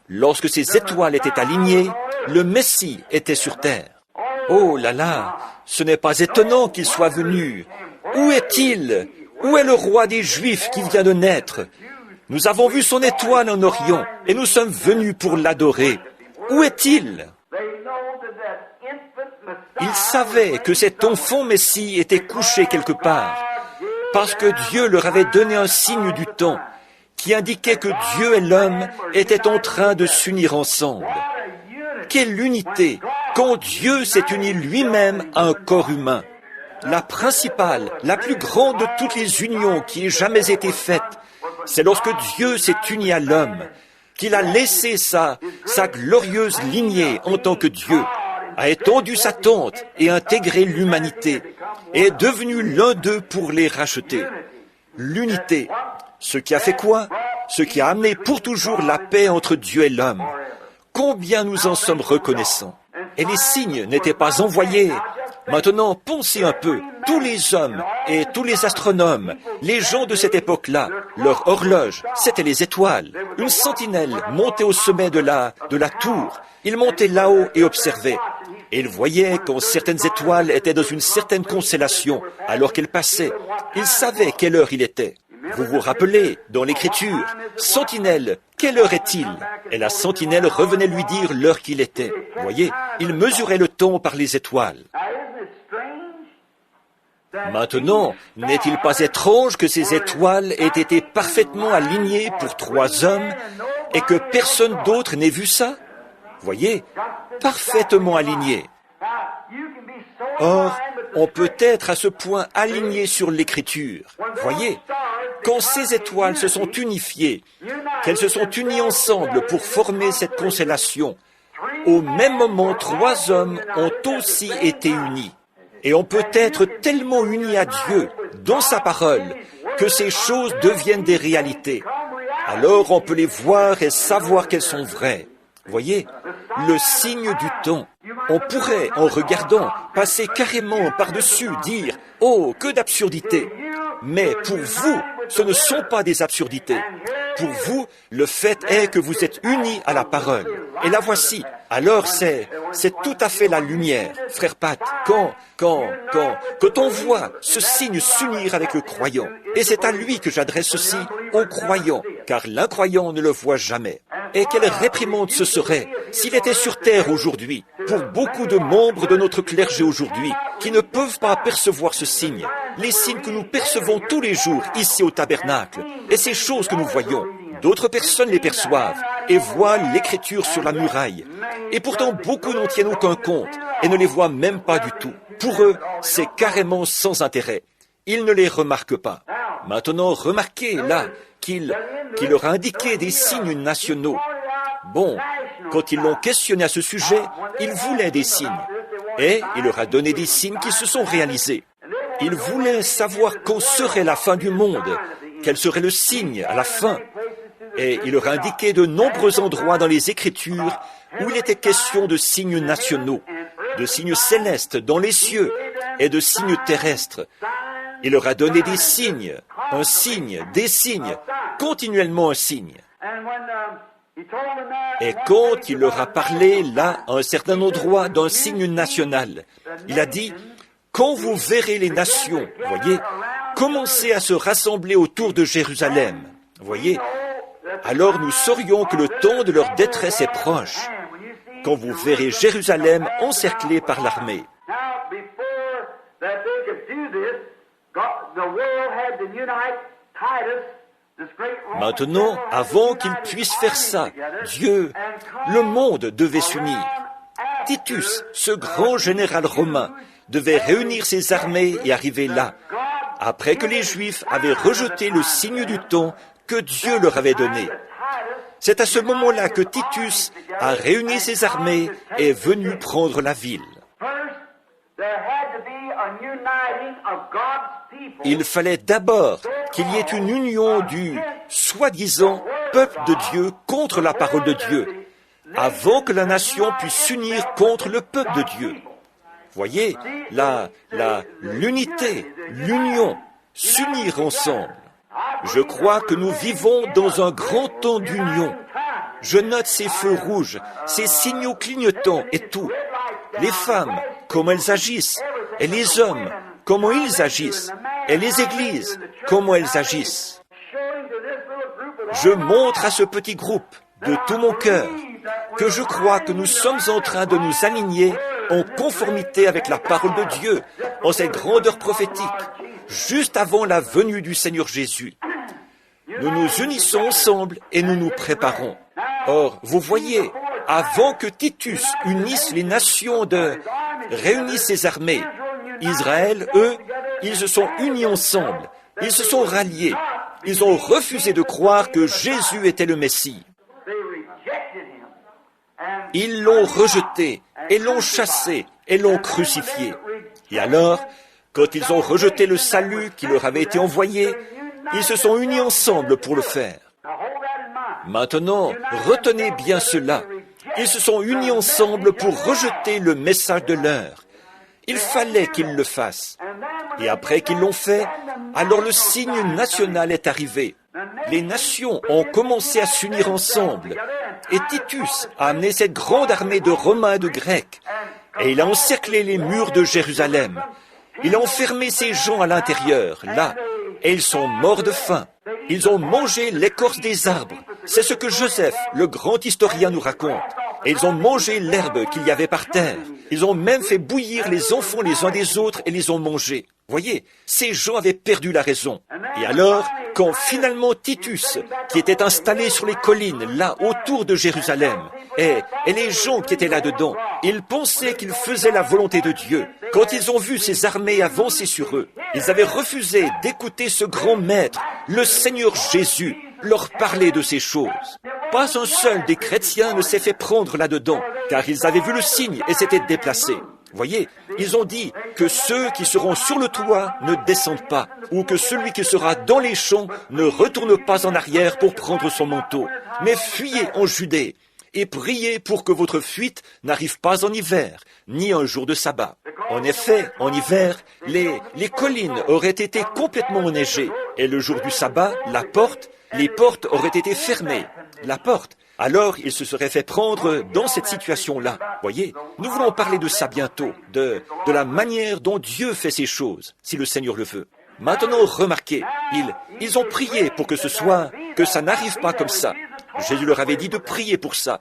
Lorsque ces étoiles étaient alignées, le Messie était sur terre. Oh là là, ce n'est pas étonnant qu'il soit venu. Où est-il? Où est le roi des Juifs qui vient de naître? Nous avons vu son étoile en Orient et nous sommes venus pour l'adorer. Où est-il? Ils savaient que cet enfant Messie était couché quelque part, parce que Dieu leur avait donné un signe du temps qui indiquait que Dieu et l'homme étaient en train de s'unir ensemble. Quelle unité quand Dieu s'est uni lui-même à un corps humain. La principale, la plus grande de toutes les unions qui ait jamais été faite, c'est lorsque Dieu s'est uni à l'homme, qu'il a laissé sa glorieuse lignée en tant que Dieu, a étendu sa tente et intégré l'humanité, et est devenu l'un d'eux pour les racheter. L'unité, ce qui a fait quoi? Ce qui a amené pour toujours la paix entre Dieu et l'homme. Combien nous en sommes reconnaissants. Et les signes n'étaient pas envoyés. Maintenant, pensez un peu, tous les hommes et tous les astronomes, les gens de cette époque-là, leur horloge, c'était les étoiles. Une sentinelle montait au sommet de la tour. Ils montaient là-haut et observaient. Et ils voyaient quand certaines étoiles étaient dans une certaine constellation, alors qu'elles passaient. Ils savaient quelle heure il était. Vous vous rappelez, dans l'Écriture, sentinelle, quelle heure est-il? Et la sentinelle revenait lui dire l'heure qu'il était. Voyez, il mesurait le temps par les étoiles. Maintenant, n'est-il pas étrange que ces étoiles aient été parfaitement alignées pour 3 hommes et que personne d'autre n'ait vu ça? Voyez, parfaitement alignées. Or, on peut être à ce point aligné sur l'Écriture. Voyez, quand ces étoiles se sont unifiées, qu'elles se sont unies ensemble pour former cette constellation, au même moment, 3 hommes ont aussi été unis. Et on peut être tellement uni à Dieu, dans sa parole, que ces choses deviennent des réalités. Alors on peut les voir et savoir qu'elles sont vraies. Voyez, le signe du temps. On pourrait, en regardant, passer carrément par-dessus, dire « Oh, que d'absurdités !» Mais pour vous, ce ne sont pas des absurdités. Pour vous, le fait est que vous êtes unis à la parole. Et la voici. Alors c'est tout à fait la lumière, frère Pat, quand on voit ce signe s'unir avec le croyant. Et c'est à lui que j'adresse ceci, au croyant, car l'incroyant ne le voit jamais. Et quelle réprimande ce serait s'il était sur terre aujourd'hui, pour beaucoup de membres de notre clergé aujourd'hui, qui ne peuvent pas percevoir ce signe, les signes que nous percevons tous les jours ici au tabernacle, et ces choses que nous voyons. D'autres personnes les perçoivent et voient l'écriture sur la muraille. Et pourtant, beaucoup n'en tiennent aucun compte et ne les voient même pas du tout. Pour eux, c'est carrément sans intérêt. Ils ne les remarquent pas. Maintenant, remarquez là qu'il leur a indiqué des signes nationaux. Bon, quand ils l'ont questionné à ce sujet, ils voulaient des signes. Et il leur a donné des signes qui se sont réalisés. Ils voulaient savoir quand serait la fin du monde, quel serait le signe à la fin. Et il leur a indiqué de nombreux endroits dans les Écritures où il était question de signes nationaux, de signes célestes dans les cieux et de signes terrestres. Il leur a donné des signes, un signe, des signes, continuellement un signe. Et quand il leur a parlé là, à un certain endroit, d'un signe national, il a dit, quand vous verrez les nations, voyez, commencer à se rassembler autour de Jérusalem, voyez, alors nous saurions que le temps de leur détresse est proche, quand vous verrez Jérusalem encerclée par l'armée. Maintenant, avant qu'ils puissent faire ça, Dieu, le monde devait s'unir. Titus, ce grand général romain, devait réunir ses armées et arriver là, après que les Juifs avaient rejeté le signe du temps que Dieu leur avait donné. C'est à ce moment-là que Titus a réuni ses armées et est venu prendre la ville. Il fallait d'abord qu'il y ait une union du soi-disant peuple de Dieu contre la parole de Dieu, avant que la nation puisse s'unir contre le peuple de Dieu. Voyez, l'unité, l'union, s'unir ensemble. Je crois que nous vivons dans un grand temps d'union. Je note ces feux rouges, ces signaux clignotants et tout. Les femmes, comment elles agissent, et les hommes, comment ils agissent, et les églises, comment elles agissent. Je montre à ce petit groupe, de tout mon cœur, que je crois que nous sommes en train de nous aligner en conformité avec la parole de Dieu, en cette grandeur prophétique, juste avant la venue du Seigneur Jésus. Nous nous unissons ensemble et nous nous préparons. Or, vous voyez, avant que Titus unisse les nations réunisse ses armées, Israël, eux, ils se sont unis ensemble, ils se sont ralliés, ils ont refusé de croire que Jésus était le Messie. Ils l'ont rejeté et l'ont chassé et l'ont crucifié. Et alors, quand ils ont rejeté le salut qui leur avait été envoyé, ils se sont unis ensemble pour le faire. Maintenant, retenez bien cela. Ils se sont unis ensemble pour rejeter le message de l'heure. Il fallait qu'ils le fassent. Et après qu'ils l'ont fait, alors le signe national est arrivé. Les nations ont commencé à s'unir ensemble. Et Titus a amené cette grande armée de Romains et de Grecs. Et il a encerclé les murs de Jérusalem. Il a enfermé ces gens à l'intérieur, là. Et ils sont morts de faim. Ils ont mangé l'écorce des arbres. C'est ce que Joseph, le grand historien, nous raconte. Et ils ont mangé l'herbe qu'il y avait par terre. Ils ont même fait bouillir les enfants les uns des autres et les ont mangés. Voyez, ces gens avaient perdu la raison. Et alors, quand finalement Titus, qui était installé sur les collines, là, autour de Jérusalem, et les gens qui étaient là-dedans, ils pensaient qu'ils faisaient la volonté de Dieu. Quand ils ont vu ces armées avancer sur eux, ils avaient refusé d'écouter ce grand maître, le Seigneur Jésus, leur parler de ces choses. Pas un seul des chrétiens ne s'est fait prendre là-dedans, car ils avaient vu le signe et s'étaient déplacés. Voyez, ils ont dit que ceux qui seront sur le toit ne descendent pas, ou que celui qui sera dans les champs ne retourne pas en arrière pour prendre son manteau, mais fuyez en Judée, et priez pour que votre fuite n'arrive pas en hiver, ni un jour de sabbat. En effet, en hiver, les collines auraient été complètement enneigées, et le jour du sabbat, les portes auraient été fermées. La porte. Alors, il se serait fait prendre dans cette situation-là. Voyez, nous voulons parler de ça bientôt, de la manière dont Dieu fait ces choses, si le Seigneur le veut. Maintenant, remarquez, ils ont prié pour que ça n'arrive pas comme ça. Jésus leur avait dit de prier pour ça.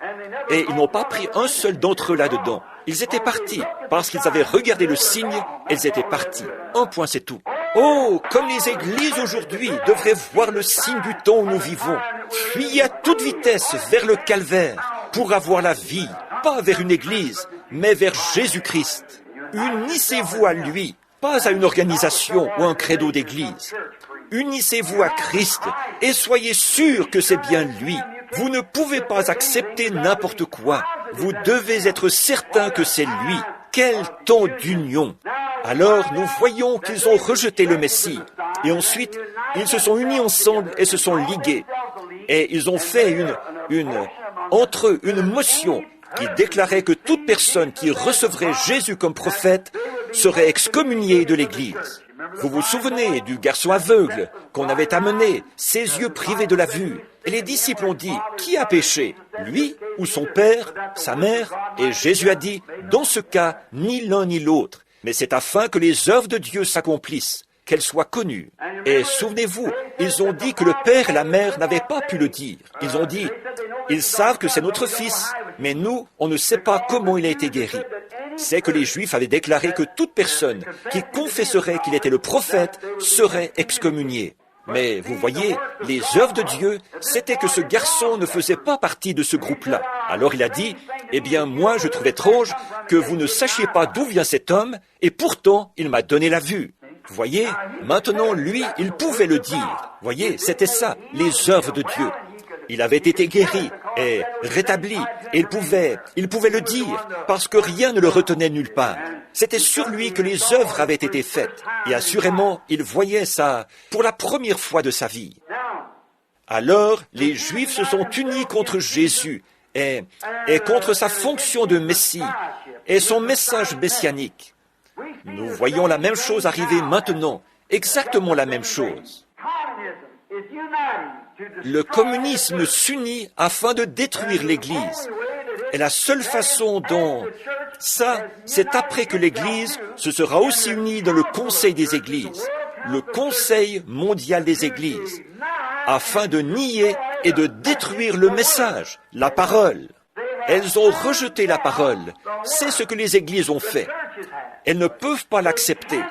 Et ils n'ont pas pris un seul d'entre eux là-dedans. Ils étaient partis, parce qu'ils avaient regardé le signe, ils étaient partis. Un point, c'est tout. Oh, comme les églises aujourd'hui devraient voir le signe du temps où nous vivons. Fuyez à toute vitesse vers le calvaire pour avoir la vie, pas vers une église, mais vers Jésus-Christ. Unissez-vous à lui, pas à une organisation ou un credo d'église. Unissez-vous à Christ et soyez sûrs que c'est bien lui. Vous ne pouvez pas accepter n'importe quoi. Vous devez être certain que c'est lui. Quel temps d'union! Alors nous voyons qu'ils ont rejeté le Messie. Et ensuite, ils se sont unis ensemble et se sont ligués. Et ils ont fait entre eux une motion qui déclarait que toute personne qui recevrait Jésus comme prophète serait excommuniée de l'Église. Vous vous souvenez du garçon aveugle qu'on avait amené, ses yeux privés de la vue. Et les disciples ont dit, qui a péché, lui ou son père, sa mère? Et Jésus a dit, dans ce cas, ni l'un ni l'autre. mais c'est afin que les œuvres de Dieu s'accomplissent, qu'elles soient connues. Et souvenez-vous, ils ont dit que le père et la mère n'avaient pas pu le dire. Ils ont dit, ils savent que c'est notre fils, mais nous, on ne sait pas comment il a été guéri. C'est que les Juifs avaient déclaré que toute personne qui confesserait qu'il était le prophète serait excommuniée. Mais vous voyez, les œuvres de Dieu, c'était que ce garçon ne faisait pas partie de ce groupe-là. Alors il a dit, eh bien moi je trouve étrange que vous ne sachiez pas d'où vient cet homme, et pourtant il m'a donné la vue. Vous voyez, maintenant lui, il pouvait le dire. Vous voyez, c'était ça, les œuvres de Dieu. Il avait été guéri et rétabli, et il pouvait le dire, parce que rien ne le retenait nulle part. C'était sur lui que les œuvres avaient été faites, et assurément, il voyait ça pour la première fois de sa vie. Alors, les Juifs se sont unis contre Jésus, et contre sa fonction de Messie, et son message messianique. Nous voyons la même chose arriver maintenant, exactement la même chose. Le communisme s'unit afin de détruire l'Église. Et la seule façon dont ça, c'est après que l'Église se sera aussi unie dans le Conseil des Églises, le Conseil mondial des Églises, afin de nier et de détruire le message, la parole. Elles ont rejeté la parole. C'est ce que les Églises ont fait. Elles ne peuvent pas l'accepter,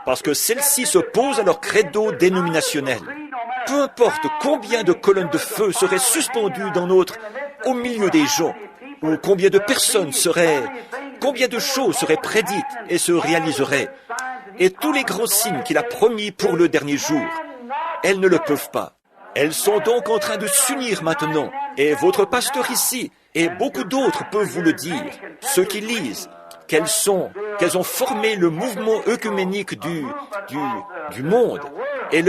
parce que celles-ci s'opposent à leur credo dénominationnel. Peu importe combien de colonnes de feu seraient suspendues au milieu des gens, ou combien de choses seraient prédites et se réaliseraient, et tous les grands signes qu'il a promis pour le dernier jour, elles ne le peuvent pas. Elles sont donc en train de s'unir maintenant, et votre pasteur ici, et beaucoup d'autres peuvent vous le dire, ceux qui lisent, qu'elles ont formé le mouvement œcuménique du monde. Et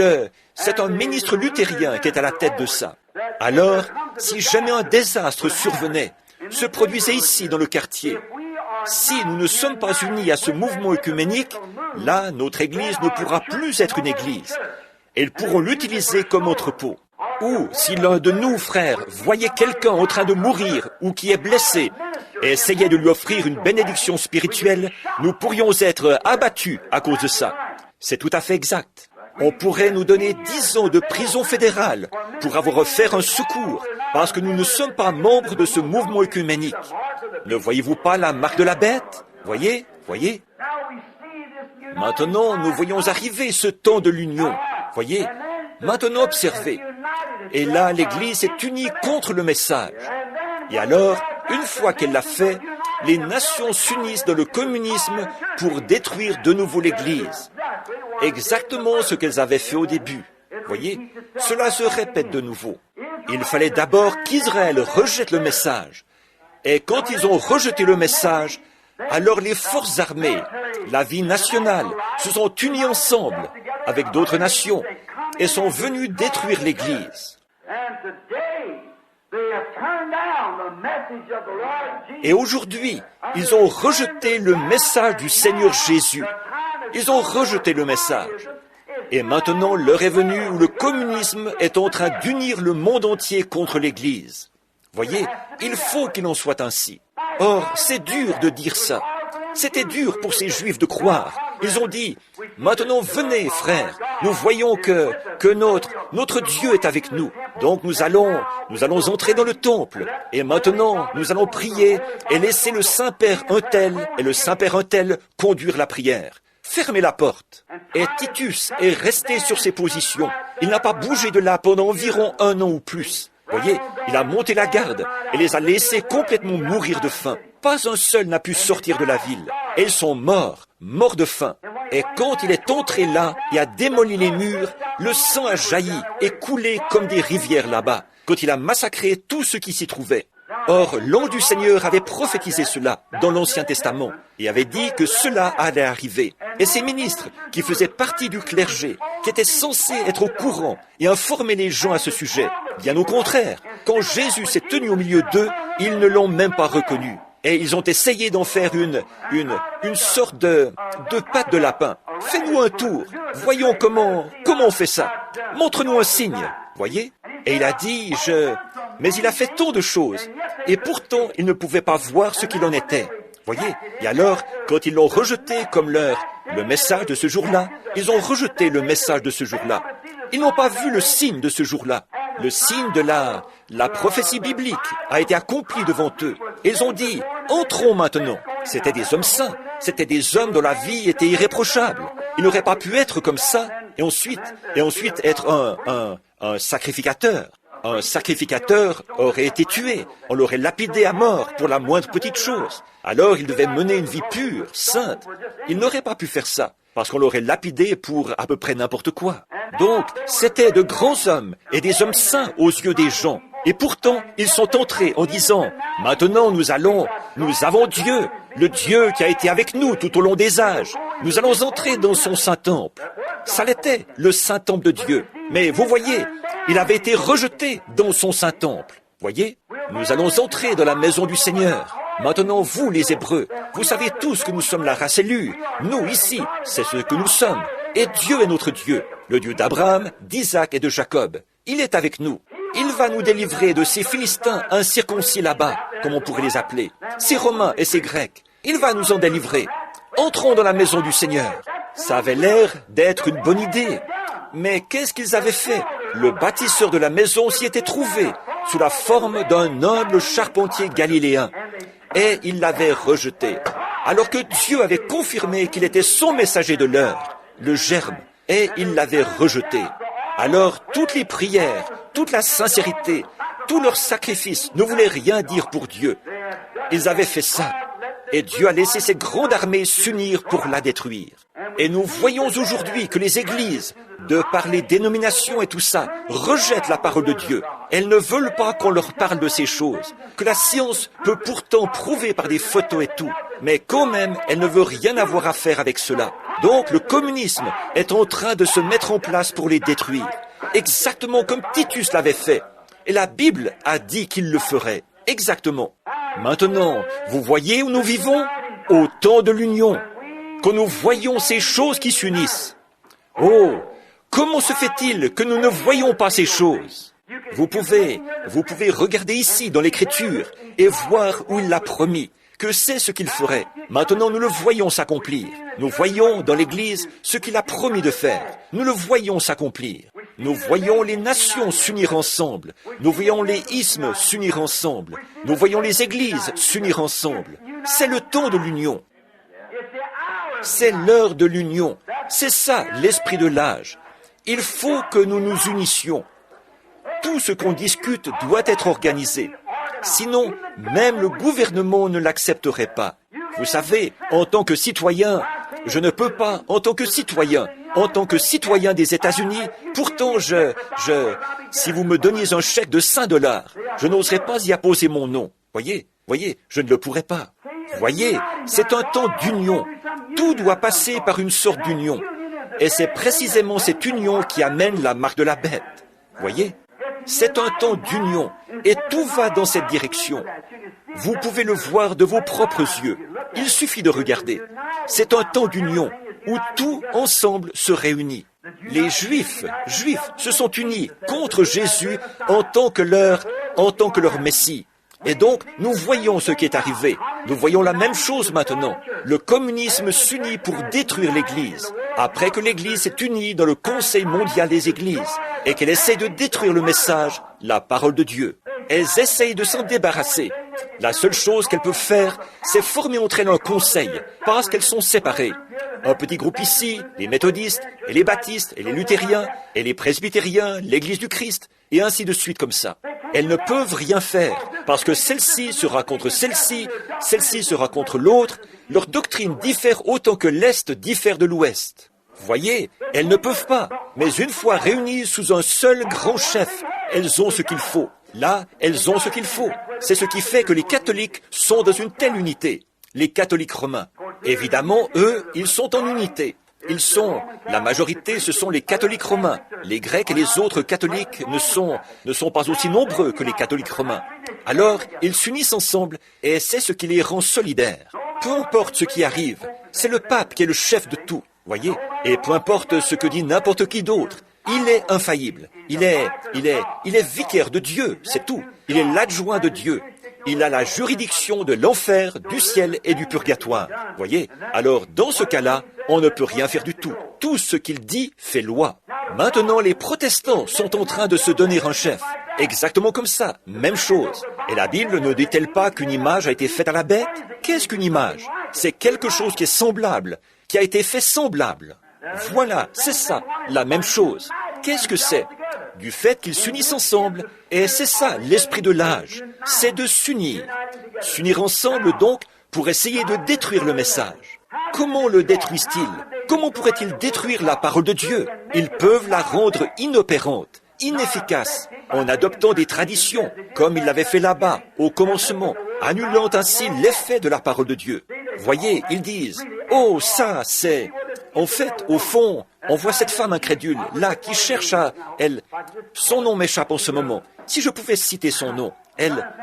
c'est un ministre luthérien qui est à la tête de ça. Alors, si jamais un désastre survenait, se produisait ici dans le quartier, si nous ne sommes pas unis à ce mouvement œcuménique, là, notre Église ne pourra plus être une Église. Elles pourront l'utiliser comme entrepôt. Ou, si l'un de nous, frères, voyait quelqu'un en train de mourir ou qui est blessé, et essayait de lui offrir une bénédiction spirituelle, nous pourrions être abattus à cause de ça. C'est tout à fait exact. On pourrait nous donner 10 ans de prison fédérale pour avoir offert un secours, parce que nous ne sommes pas membres de ce mouvement œcuménique. Ne voyez-vous pas la marque de la bête? Voyez? Maintenant, nous voyons arriver ce temps de l'union. Voyez? Maintenant, observez. Et là, l'Église est unie contre le message. Et alors, une fois qu'elle l'a fait, les nations s'unissent dans le communisme pour détruire de nouveau l'Église. Exactement ce qu'elles avaient fait au début. Voyez, cela se répète de nouveau. Il fallait d'abord qu'Israël rejette le message. Et quand ils ont rejeté le message, alors les forces armées, la vie nationale, se sont unies ensemble avec d'autres nations et sont venues détruire l'Église. Et aujourd'hui, ils ont rejeté le message du Seigneur Jésus. Ils ont rejeté le message. Et maintenant, l'heure est venue où le communisme est en train d'unir le monde entier contre l'Église. Voyez, il faut qu'il en soit ainsi. Or, c'est dur de dire ça. C'était dur pour ces Juifs de croire. Ils ont dit, maintenant venez, frères, nous voyons que notre Dieu est avec nous. Donc nous allons entrer dans le temple. Et maintenant, nous allons prier et laisser le Saint-Père un tel et le Saint-Père un tel conduire la prière. Fermez la porte. Et Titus est resté sur ses positions. Il n'a pas bougé de là pendant environ 1 an ou plus. Voyez, il a monté la garde et les a laissés complètement mourir de faim. Pas un seul n'a pu sortir de la ville. Et ils sont morts de faim. Et quand il est entré là et a démoli les murs, le sang a jailli et coulé comme des rivières là-bas, quand il a massacré tout ce qui s'y trouvait. Or, l'ange du Seigneur avait prophétisé cela dans l'Ancien Testament et avait dit que cela allait arriver. Et ces ministres, qui faisaient partie du clergé, qui étaient censés être au courant et informer les gens à ce sujet, bien au contraire, quand Jésus s'est tenu au milieu d'eux, ils ne l'ont même pas reconnu. Et ils ont essayé d'en faire une sorte de pâte de lapin. Fais-nous un tour. Voyons comment on fait ça. Montre-nous un signe. Voyez? Et il a dit, mais il a fait tant de choses. Et pourtant, il ne pouvait pas voir ce qu'il en était. Voyez? Et alors, quand ils l'ont rejeté comme le message de ce jour-là, ils ont rejeté le message de ce jour-là. Ils n'ont pas vu le signe de ce jour-là. Le signe de la prophétie biblique a été accompli devant eux. Ils ont dit, entrons maintenant. C'étaient des hommes saints. C'étaient des hommes dont la vie était irréprochable. Ils n'auraient pas pu être comme ça et ensuite être un sacrificateur. Un sacrificateur aurait été tué. On l'aurait lapidé à mort pour la moindre petite chose. Alors il devait mener une vie pure, sainte. Il n'aurait pas pu faire ça, parce qu'on l'aurait lapidé pour à peu près n'importe quoi. Donc, c'étaient de grands hommes et des hommes saints aux yeux des gens. Et pourtant, ils sont entrés en disant, « Maintenant nous avons Dieu, le Dieu qui a été avec nous tout au long des âges. Nous allons entrer dans son Saint-Temple. » Ça l'était, le Saint-Temple de Dieu. Mais vous voyez, il avait été rejeté dans son Saint-Temple. Voyez, nous allons entrer dans la maison du Seigneur. Maintenant, vous, les Hébreux, vous savez tous que nous sommes la race élue. Nous, ici, c'est ce que nous sommes. Et Dieu est notre Dieu, le Dieu d'Abraham, d'Isaac et de Jacob. Il est avec nous. Il va nous délivrer de ces Philistins incirconcis là-bas, comme on pourrait les appeler, ces Romains et ces Grecs. Il va nous en délivrer. Entrons dans la maison du Seigneur. Ça avait l'air d'être une bonne idée. Mais qu'est-ce qu'ils avaient fait? Le bâtisseur de la maison s'y était trouvé, sous la forme d'un noble charpentier galiléen. Et il l'avait rejeté, alors que Dieu avait confirmé qu'il était son messager de l'heure, le germe, et il l'avait rejeté. Alors toutes les prières, toute la sincérité, tous leurs sacrifices ne voulaient rien dire pour Dieu. Ils avaient fait ça, et Dieu a laissé ses grandes armées s'unir pour la détruire. Et nous voyons aujourd'hui que les églises, de par les dénominations et tout ça, rejettent la parole de Dieu. Elles ne veulent pas qu'on leur parle de ces choses, que la science peut pourtant prouver par des photos et tout, mais quand même, elle ne veut rien avoir à faire avec cela. Donc le communisme est en train de se mettre en place pour les détruire, exactement comme Titus l'avait fait. Et la Bible a dit qu'il le ferait, exactement. Maintenant, vous voyez où nous vivons? Au temps de l'union, quand nous voyons ces choses qui s'unissent. Oh, comment se fait-il que nous ne voyons pas ces choses? Vous pouvez regarder ici dans l'Écriture et voir où il l'a promis, que c'est ce qu'il ferait. Maintenant, nous le voyons s'accomplir. Nous voyons dans l'Église ce qu'il a promis de faire. Nous le voyons s'accomplir. Nous voyons les nations s'unir ensemble. Nous voyons les isthmes s'unir ensemble. Nous voyons les églises s'unir ensemble. C'est le temps de l'union. C'est l'heure de l'union. C'est ça, l'esprit de l'âge. Il faut que nous nous unissions. Tout ce qu'on discute doit être organisé. Sinon, même le gouvernement ne l'accepterait pas. Vous savez, en tant que citoyen, je ne peux pas, en tant que citoyen des États-Unis, pourtant si vous me donniez un chèque de $5, je n'oserais pas y apposer mon nom. Voyez, je ne le pourrais pas. Voyez, c'est un temps d'union. Tout doit passer par une sorte d'union. Et c'est précisément cette union qui amène la marque de la bête. Voyez, c'est un temps d'union. Et tout va dans cette direction. Vous pouvez le voir de vos propres yeux. Il suffit de regarder. C'est un temps d'union où tout ensemble se réunit. Les Juifs se sont unis contre Jésus en tant que leur Messie. Et donc, nous voyons ce qui est arrivé. Nous voyons la même chose maintenant. Le communisme s'unit pour détruire l'Église. Après que l'Église s'est unie dans le Conseil mondial des Églises et qu'elle essaie de détruire le message, la parole de Dieu. Elles essayent de s'en débarrasser. La seule chose qu'elles peuvent faire, c'est former entre elles un conseil, parce qu'elles sont séparées. Un petit groupe ici, les méthodistes, et les baptistes, et les luthériens, et les presbytériens, l'Église du Christ, et ainsi de suite comme ça. Elles ne peuvent rien faire, parce que celle-ci sera contre celle-ci sera contre l'autre. Leur doctrine diffère autant que l'Est diffère de l'Ouest. Voyez, elles ne peuvent pas, mais une fois réunies sous un seul grand chef, elles ont ce qu'il faut. Là, elles ont ce qu'il faut. C'est ce qui fait que les catholiques sont dans une telle unité. Les catholiques romains. Évidemment, eux, ils sont en unité. La majorité, ce sont les catholiques romains. Les Grecs et les autres catholiques ne sont pas aussi nombreux que les catholiques romains. Alors, ils s'unissent ensemble et c'est ce qui les rend solidaires. Peu importe ce qui arrive, c'est le pape qui est le chef de tout, voyez. Et peu importe ce que dit n'importe qui d'autre, il est infaillible. Il est vicaire de Dieu, c'est tout. Il est l'adjoint de Dieu. il a la juridiction de l'enfer, du ciel et du purgatoire. Voyez? Alors, dans ce cas-là, on ne peut rien faire du tout. Tout ce qu'il dit fait loi. Maintenant, les protestants sont en train de se donner un chef. Exactement comme ça, même chose. Et la Bible ne dit-elle pas qu'une image a été faite à la bête? Qu'est-ce qu'une image? C'est quelque chose qui est semblable, qui a été fait semblable. Voilà, c'est ça, la même chose. Qu'est-ce que c'est? Du fait qu'ils s'unissent ensemble, et c'est ça l'esprit de l'âge, c'est de s'unir. S'unir ensemble donc pour essayer de détruire le message. Comment le détruisent-ils? Comment pourraient-ils détruire la parole de Dieu? Ils peuvent la rendre inopérante, inefficace, en adoptant des traditions, comme ils l'avaient fait là-bas, au commencement, annulant ainsi l'effet de la parole de Dieu. Voyez, ils disent, « Oh, ça, c'est... » En fait, au fond, on voit cette femme incrédule, là, qui cherche à... Elle... Son nom m'échappe en ce moment. Si je pouvais citer son nom,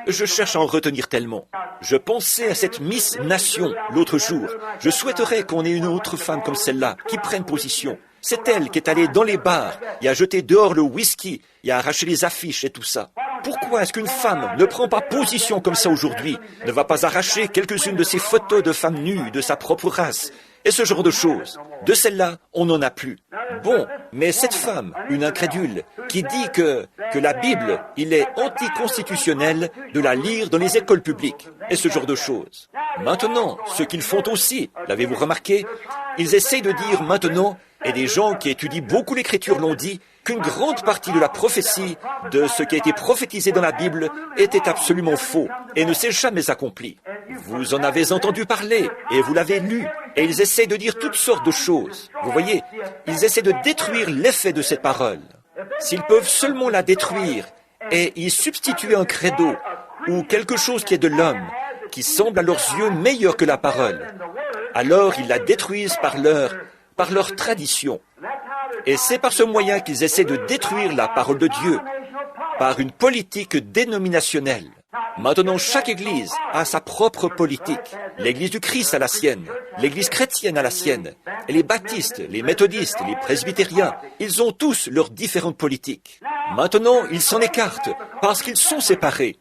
je cherche à en retenir tellement. Je pensais à cette Miss Nation l'autre jour. Je souhaiterais qu'on ait une autre femme comme celle-là, qui prenne position. C'est elle qui est allée dans les bars et a jeté dehors le whisky et a arraché les affiches et tout ça. Pourquoi est-ce qu'une femme ne prend pas position comme ça aujourd'hui, ne va pas arracher quelques-unes de ces photos de femmes nues de sa propre race et ce genre de choses? De celle-là, on n'en a plus. Bon, mais cette femme, une incrédule, qui dit que la Bible, il est anticonstitutionnel de la lire dans les écoles publiques, et ce genre de choses. Maintenant, ce qu'ils font aussi, l'avez-vous remarqué? Ils essayent de dire maintenant, et des gens qui étudient beaucoup l'Écriture l'ont dit, qu'une grande partie de la prophétie, de ce qui a été prophétisé dans la Bible, était absolument faux et ne s'est jamais accompli. Vous en avez entendu parler et vous l'avez lu, et ils essaient de dire toutes sortes de choses. Vous voyez, ils essaient de détruire l'effet de cette parole. S'ils peuvent seulement la détruire et y substituer un credo ou quelque chose qui est de l'homme, qui semble à leurs yeux meilleur que la parole, alors ils la détruisent par leur tradition. Et c'est par ce moyen qu'ils essaient de détruire la parole de Dieu, par une politique dénominationnelle. Maintenant, chaque Église a sa propre politique. L'Église du Christ a la sienne, l'Église chrétienne a la sienne, et les baptistes, les méthodistes, les presbytériens, ils ont tous leurs différentes politiques. Maintenant, ils s'en écartent, parce qu'ils sont séparés.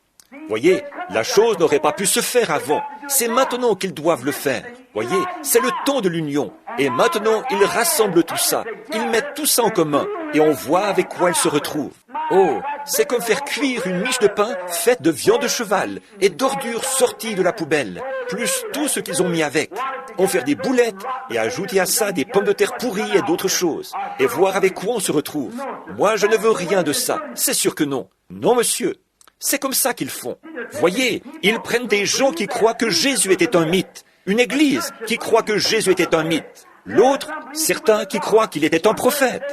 Voyez, la chose n'aurait pas pu se faire avant. C'est maintenant qu'ils doivent le faire. Voyez, c'est le temps de l'union. Et maintenant, ils rassemblent tout ça. Ils mettent tout ça en commun. Et on voit avec quoi ils se retrouvent. Oh, c'est comme faire cuire une miche de pain faite de viande de cheval et d'ordures sorties de la poubelle, plus tout ce qu'ils ont mis avec. En faire des boulettes et ajouter à ça des pommes de terre pourries et d'autres choses. Et voir avec quoi on se retrouve. Moi, je ne veux rien de ça. C'est sûr que non. Non, monsieur. C'est comme ça qu'ils font. Voyez, ils prennent des gens qui croient que Jésus était un mythe. Une église qui croit que Jésus était un mythe. L'autre, certains qui croient qu'il était un prophète.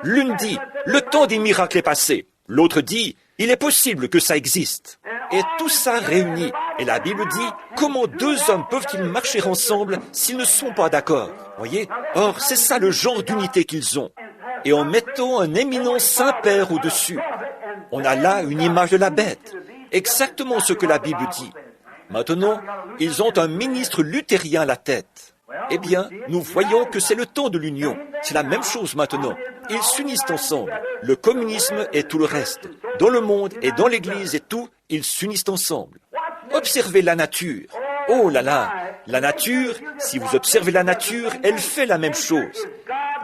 L'une dit, le temps des miracles est passé. L'autre dit, il est possible que ça existe. Et tout ça réuni. Et la Bible dit, comment deux hommes peuvent-ils marcher ensemble s'ils ne sont pas d'accord? Voyez? Or, c'est ça le genre d'unité qu'ils ont. Et en mettant un éminent Saint-Père au-dessus, on a là une image de la bête. Exactement ce que la Bible dit. Maintenant, ils ont un ministre luthérien à la tête. Eh bien, nous voyons que c'est le temps de l'union. C'est la même chose maintenant. Ils s'unissent ensemble. Le communisme et tout le reste. Dans le monde et dans l'Église et tout, ils s'unissent ensemble. Observez la nature. Oh là là, la nature, si vous observez la nature, elle fait la même chose.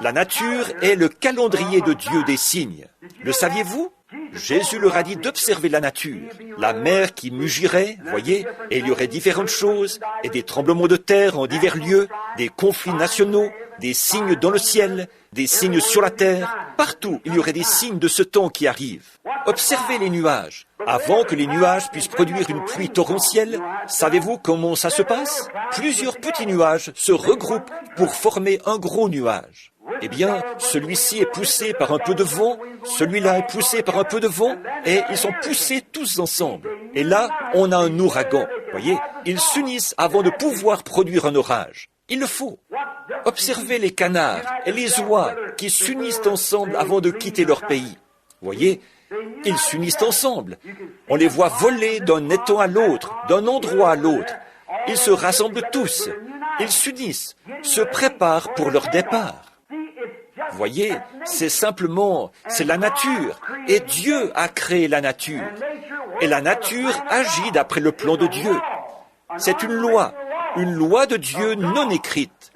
La nature est le calendrier de Dieu des signes. Le saviez-vous? Jésus leur a dit d'observer la nature. La mer qui mugirait, voyez, et il y aurait différentes choses, et des tremblements de terre en divers lieux, des conflits nationaux, des signes dans le ciel, des signes sur la terre. Partout, il y aurait des signes de ce temps qui arrive. Observez les nuages. Avant que les nuages puissent produire une pluie torrentielle, savez-vous comment ça se passe? Plusieurs petits nuages se regroupent pour former un gros nuage. Eh bien, celui-ci est poussé par un peu de vent, celui-là est poussé par un peu de vent, et ils sont poussés tous ensemble. Et là, on a un ouragan. Voyez, ils s'unissent avant de pouvoir produire un orage. Il le faut. Observez les canards et les oies qui s'unissent ensemble avant de quitter leur pays. Voyez, ils s'unissent ensemble. On les voit voler d'un étang à l'autre, d'un endroit à l'autre. Ils se rassemblent tous. Ils s'unissent, se préparent pour leur départ. Voyez, c'est la nature. Et Dieu a créé la nature. Et la nature agit d'après le plan de Dieu. C'est une loi de Dieu non écrite.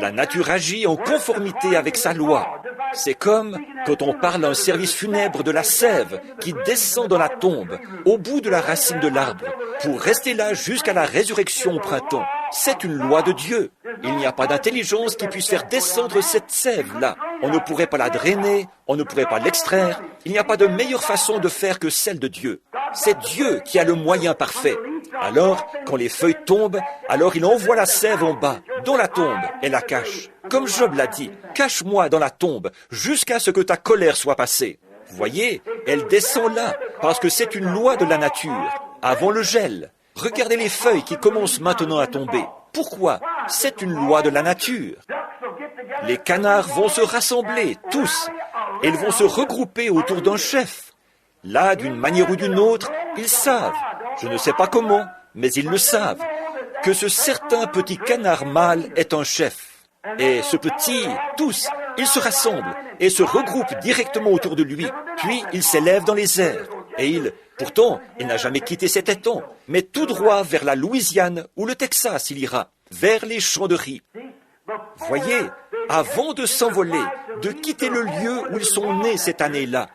La nature agit en conformité avec sa loi. C'est comme quand on parle d'un service funèbre de la sève qui descend dans la tombe, au bout de la racine de l'arbre, pour rester là jusqu'à la résurrection au printemps. C'est une loi de Dieu. Il n'y a pas d'intelligence qui puisse faire descendre cette sève-là. On ne pourrait pas la drainer, on ne pourrait pas l'extraire. Il n'y a pas de meilleure façon de faire que celle de Dieu. C'est Dieu qui a le moyen parfait. Alors, quand les feuilles tombent, alors il envoie la sève en bas, dans la tombe, et la cache. Comme Job l'a dit, cache-moi dans la tombe, jusqu'à ce que ta colère soit passée. Vous voyez, elle descend là, parce que c'est une loi de la nature, avant le gel. Regardez les feuilles qui commencent maintenant à tomber. Pourquoi? C'est une loi de la nature. Les canards vont se rassembler, tous. Ils vont se regrouper autour d'un chef. Là, d'une manière ou d'une autre, ils savent, je ne sais pas comment, mais ils le savent, que ce certain petit canard mâle est un chef. Et ce petit, tous, ils se rassemblent et se regroupent directement autour de lui. Puis, il s'élève dans les airs. Et pourtant, il n'a jamais quitté cet étang, mais tout droit vers la Louisiane ou le Texas il ira, vers les champs de riz. Voyez, avant de s'envoler, de quitter le lieu où ils sont nés cette année-là,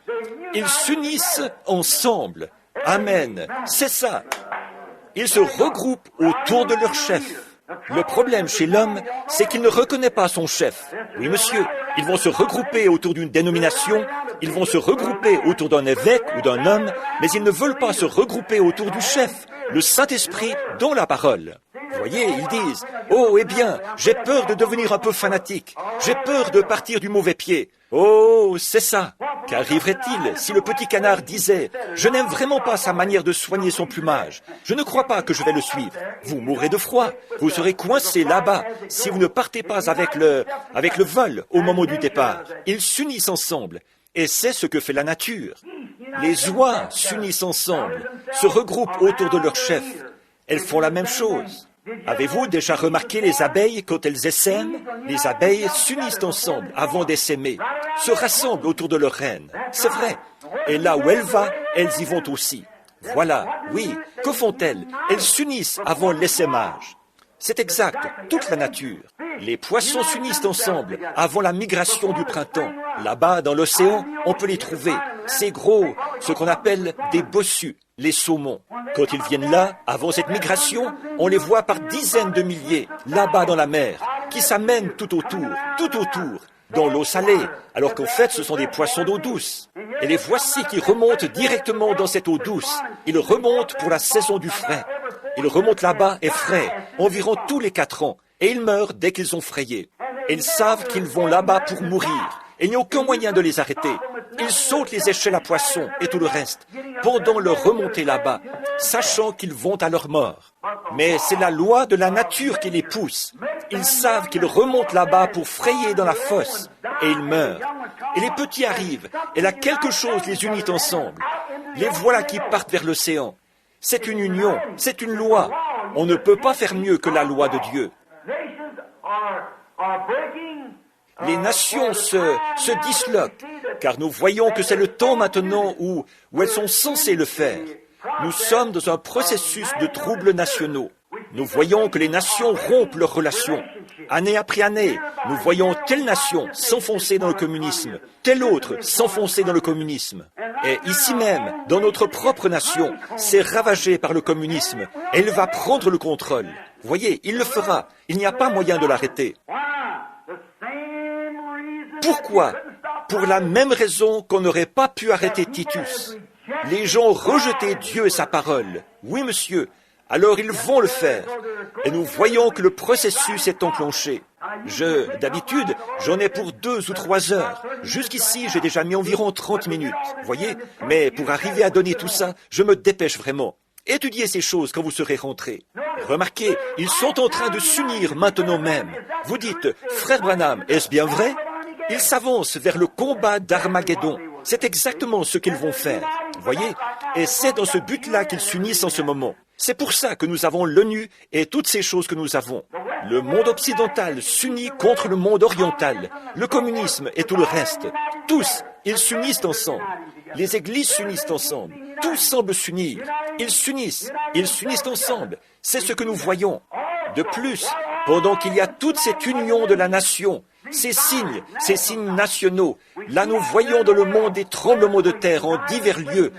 ils s'unissent ensemble. Amen, c'est ça. Ils se regroupent autour de leur chef. Le problème chez l'homme, c'est qu'il ne reconnaît pas son chef. Oui, monsieur, ils vont se regrouper autour d'une dénomination, ils vont se regrouper autour d'un évêque ou d'un homme, mais ils ne veulent pas se regrouper autour du chef, le Saint-Esprit dans la parole. Vous voyez, ils disent, « Oh, eh bien, j'ai peur de devenir un peu fanatique, j'ai peur de partir du mauvais pied. » Oh, c'est ça. Qu'arriverait-il si le petit canard disait « Je n'aime vraiment pas sa manière de soigner son plumage. Je ne crois pas que je vais le suivre. » Vous mourrez de froid. Vous serez coincé là-bas si vous ne partez pas avec le vol au moment du départ. Ils s'unissent ensemble. Et c'est ce que fait la nature. Les oies s'unissent ensemble, se regroupent autour de leur chef. Elles font la même chose. Avez-vous déjà remarqué les abeilles quand elles essaiment? Les abeilles s'unissent ensemble avant d'essaimer, se rassemblent autour de leur reine. C'est vrai. Et là où elle va, elles y vont aussi. Voilà, oui. Que font-elles? Elles s'unissent avant l'essaimage. C'est exact, toute la nature. Les poissons s'unissent ensemble avant la migration du printemps. Là-bas, dans l'océan, on peut les trouver. C'est gros, ce qu'on appelle des bossus, les saumons. Quand ils viennent là, avant cette migration, on les voit par dizaines de milliers, là-bas dans la mer, qui s'amènent tout autour, dans l'eau salée, alors qu'en fait, ce sont des poissons d'eau douce. Et les voici qui remontent directement dans cette eau douce. Ils remontent pour la saison du frais. Ils remontent là-bas et frais, environ tous les 4 ans, et ils meurent dès qu'ils ont frayé. Ils savent qu'ils vont là-bas pour mourir, et il n'y a aucun moyen de les arrêter. Ils sautent les échelles à poissons et tout le reste, pendant leur remontée là-bas, sachant qu'ils vont à leur mort. Mais c'est la loi de la nature qui les pousse. Ils savent qu'ils remontent là-bas pour frayer dans la fosse, et ils meurent. Et les petits arrivent, et là quelque chose les unit ensemble. Les voilà qui partent vers l'océan. C'est une union, c'est une loi. On ne peut pas faire mieux que la loi de Dieu. Les nations se disloquent, car nous voyons que c'est le temps maintenant où elles sont censées le faire. Nous sommes dans un processus de troubles nationaux. Nous voyons que les nations rompent leurs relations. Année après année, nous voyons telle nation s'enfoncer dans le communisme, telle autre s'enfoncer dans le communisme. Et ici même, dans notre propre nation, c'est ravagé par le communisme, et il va prendre le contrôle. Vous voyez, il le fera. Il n'y a pas moyen de l'arrêter. Pourquoi? Pour la même raison qu'on n'aurait pas pu arrêter Titus. Les gens ont rejeté Dieu et sa parole. Oui, monsieur. Alors ils vont le faire. Et nous voyons que le processus est enclenché. D'habitude, j'en ai pour 2 ou 3 heures. Jusqu'ici, j'ai déjà mis environ 30 minutes. Voyez? Mais pour arriver à donner tout ça, je me dépêche vraiment. Étudiez ces choses quand vous serez rentrés. Remarquez, ils sont en train de s'unir maintenant même. Vous dites, frère Branham, est-ce bien vrai? Ils s'avancent vers le combat d'Armageddon. C'est exactement ce qu'ils vont faire. Voyez? Et c'est dans ce but-là qu'ils s'unissent en ce moment. C'est pour ça que nous avons l'ONU et toutes ces choses que nous avons. Le monde occidental s'unit contre le monde oriental, le communisme et tout le reste. Tous, ils s'unissent ensemble. Les églises s'unissent ensemble. Tous semblent s'unir. Ils s'unissent ensemble. C'est ce que nous voyons. De plus, pendant qu'il y a toute cette union de la nation, ces signes nationaux, là nous voyons dans le monde des tremblements de terre en divers lieux,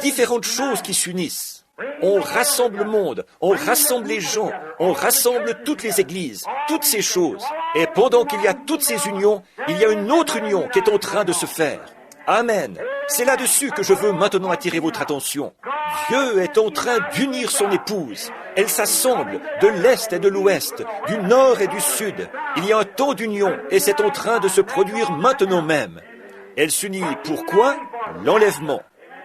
différentes choses qui s'unissent. On rassemble le monde, on rassemble les gens, on rassemble toutes les églises, toutes ces choses. Et pendant qu'il y a toutes ces unions, il y a une autre union qui est en train de se faire. Amen. C'est là-dessus que je veux maintenant attirer votre attention. Dieu est en train d'unir son épouse. Elles s'assemblent de l'Est et de l'Ouest, du Nord et du Sud. Il y a un temps d'union et c'est en train de se produire maintenant même. Elle s'unit. Pourquoi? L'enlèvement.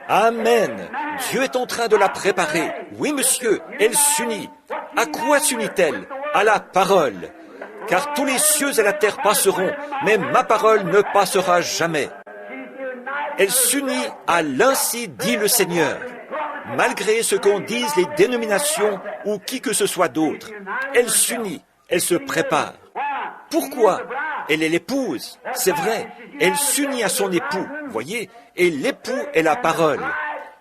Amen. Dieu est en train de la préparer. Oui, monsieur, elle s'unit. À quoi s'unit-elle? À la parole. Car tous les cieux et la terre passeront, mais ma parole ne passera jamais. Elle s'unit à l'ainsi dit le Seigneur. Malgré ce qu'en disent les dénominations ou qui que ce soit d'autre, elle s'unit, elle se prépare. Pourquoi? Elle est l'épouse, c'est vrai, elle s'unit à son époux, voyez, et l'époux est la parole.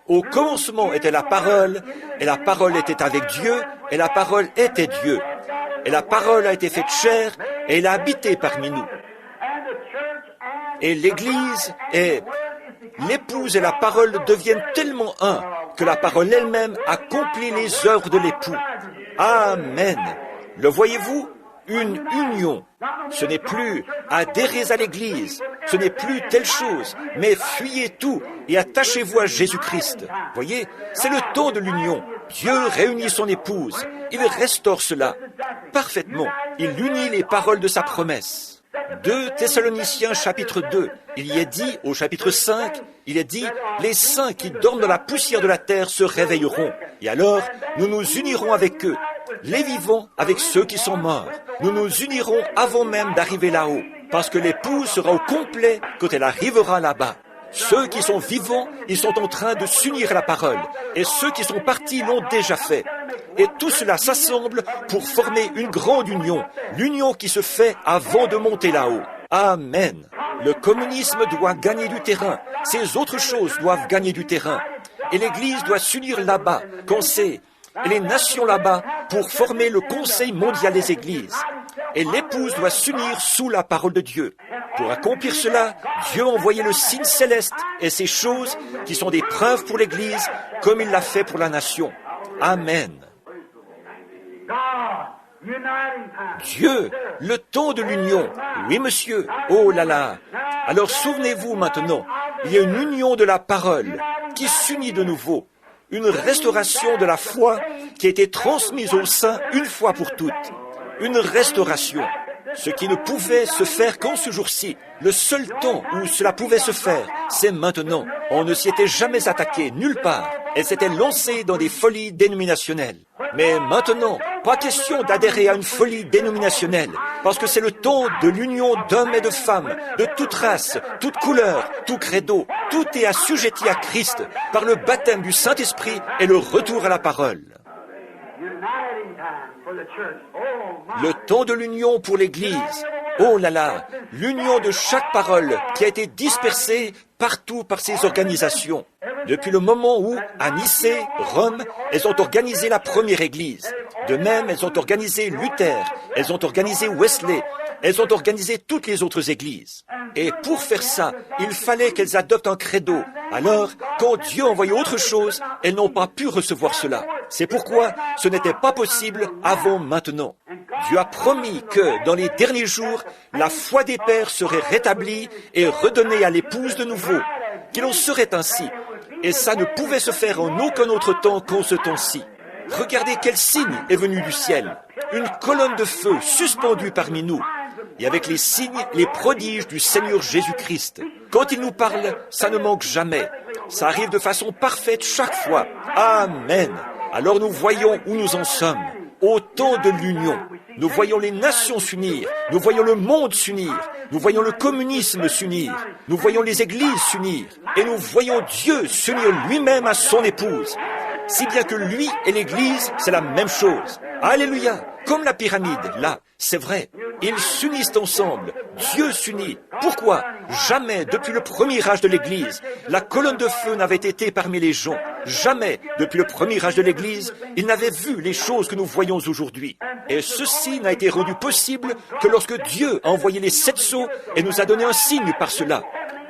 Au commencement était la parole, et la parole était avec Dieu, et la parole était Dieu. Et la parole a été faite chair, et elle a habité parmi nous. Et l'Église est... L'épouse et la parole deviennent tellement un que la parole elle-même accomplit les œuvres de l'époux. Amen. Le voyez-vous? Une union. Ce n'est plus adhérer à l'Église, ce n'est plus telle chose, mais fuyez tout et attachez-vous à Jésus-Christ. Voyez, c'est le temps de l'union. Dieu réunit son épouse. Il restaure cela parfaitement. Il unit les paroles de sa promesse. 2 Thessaloniciens chapitre 2, il y est dit au chapitre 5, il est dit « Les saints qui dorment dans la poussière de la terre se réveilleront, et alors nous nous unirons avec eux, les vivants avec ceux qui sont morts. Nous nous unirons avant même d'arriver là-haut, parce que l'épouse sera au complet quand elle arrivera là-bas. Ceux qui sont vivants, ils sont en train de s'unir à la parole, et ceux qui sont partis l'ont déjà fait. Et tout cela s'assemble pour former une grande union, l'union qui se fait avant de monter là-haut. Amen. Le communisme doit gagner du terrain, ces autres choses doivent gagner du terrain, et l'Église doit s'unir là-bas, qu'on sait, et les nations là-bas pour former le Conseil mondial des Églises. Et l'épouse doit s'unir sous la parole de Dieu. Pour accomplir cela, Dieu a envoyé le signe céleste et ces choses qui sont des preuves pour l'Église, comme il l'a fait pour la nation. Amen. Dieu, le temps de l'union. Oui, monsieur. Oh là là. Alors souvenez-vous maintenant, il y a une union de la parole qui s'unit de nouveau. Une restauration de la foi qui a été transmise aux saints une fois pour toutes. Une restauration. Ce qui ne pouvait se faire qu'en ce jour-ci. Le seul temps où cela pouvait se faire, c'est maintenant. On ne s'y était jamais attaqué, nulle part. Elle s'était lancée dans des folies dénominationnelles. Mais maintenant, pas question d'adhérer à une folie dénominationnelle, parce que c'est le temps de l'union d'hommes et de femmes, de toute race, toute couleur, tout credo. Tout est assujetti à Christ par le baptême du Saint-Esprit et le retour à la parole. Le temps de l'union pour l'Église. Oh là là, l'union de chaque parole qui a été dispersée partout par ces organisations. Depuis le moment où, à Nicée, Rome, elles ont organisé la première Église. De même, elles ont organisé Luther, elles ont organisé Wesley, elles ont organisé toutes les autres églises. Et pour faire ça, il fallait qu'elles adoptent un credo. Alors, quand Dieu envoyait autre chose, elles n'ont pas pu recevoir cela. C'est pourquoi ce n'était pas possible avant maintenant. Dieu a promis que, dans les derniers jours, la foi des pères serait rétablie et redonnée à l'épouse de nouveau, qu'il en serait ainsi. Et ça ne pouvait se faire en aucun autre temps qu'en ce temps-ci. Regardez quel signe est venu du ciel. Une colonne de feu suspendue parmi nous. Et avec les signes, les prodiges du Seigneur Jésus-Christ. Quand il nous parle, ça ne manque jamais. Ça arrive de façon parfaite chaque fois. Amen. Alors nous voyons où nous en sommes. Au temps de l'union. Nous voyons les nations s'unir. Nous voyons le monde s'unir. Nous voyons le communisme s'unir. Nous voyons les églises s'unir. Et nous voyons Dieu s'unir lui-même à son épouse. Si bien que lui et l'église, c'est la même chose. Alléluia. Comme la pyramide, là, c'est vrai. Ils s'unissent ensemble. Dieu s'unit. Pourquoi? Jamais, depuis le premier âge de l'Église, la colonne de feu n'avait été parmi les gens. Jamais, depuis le premier âge de l'Église, ils n'avaient vu les choses que nous voyons aujourd'hui. Et ceci n'a été rendu possible que lorsque Dieu a envoyé les 7 sceaux et nous a donné un signe par cela.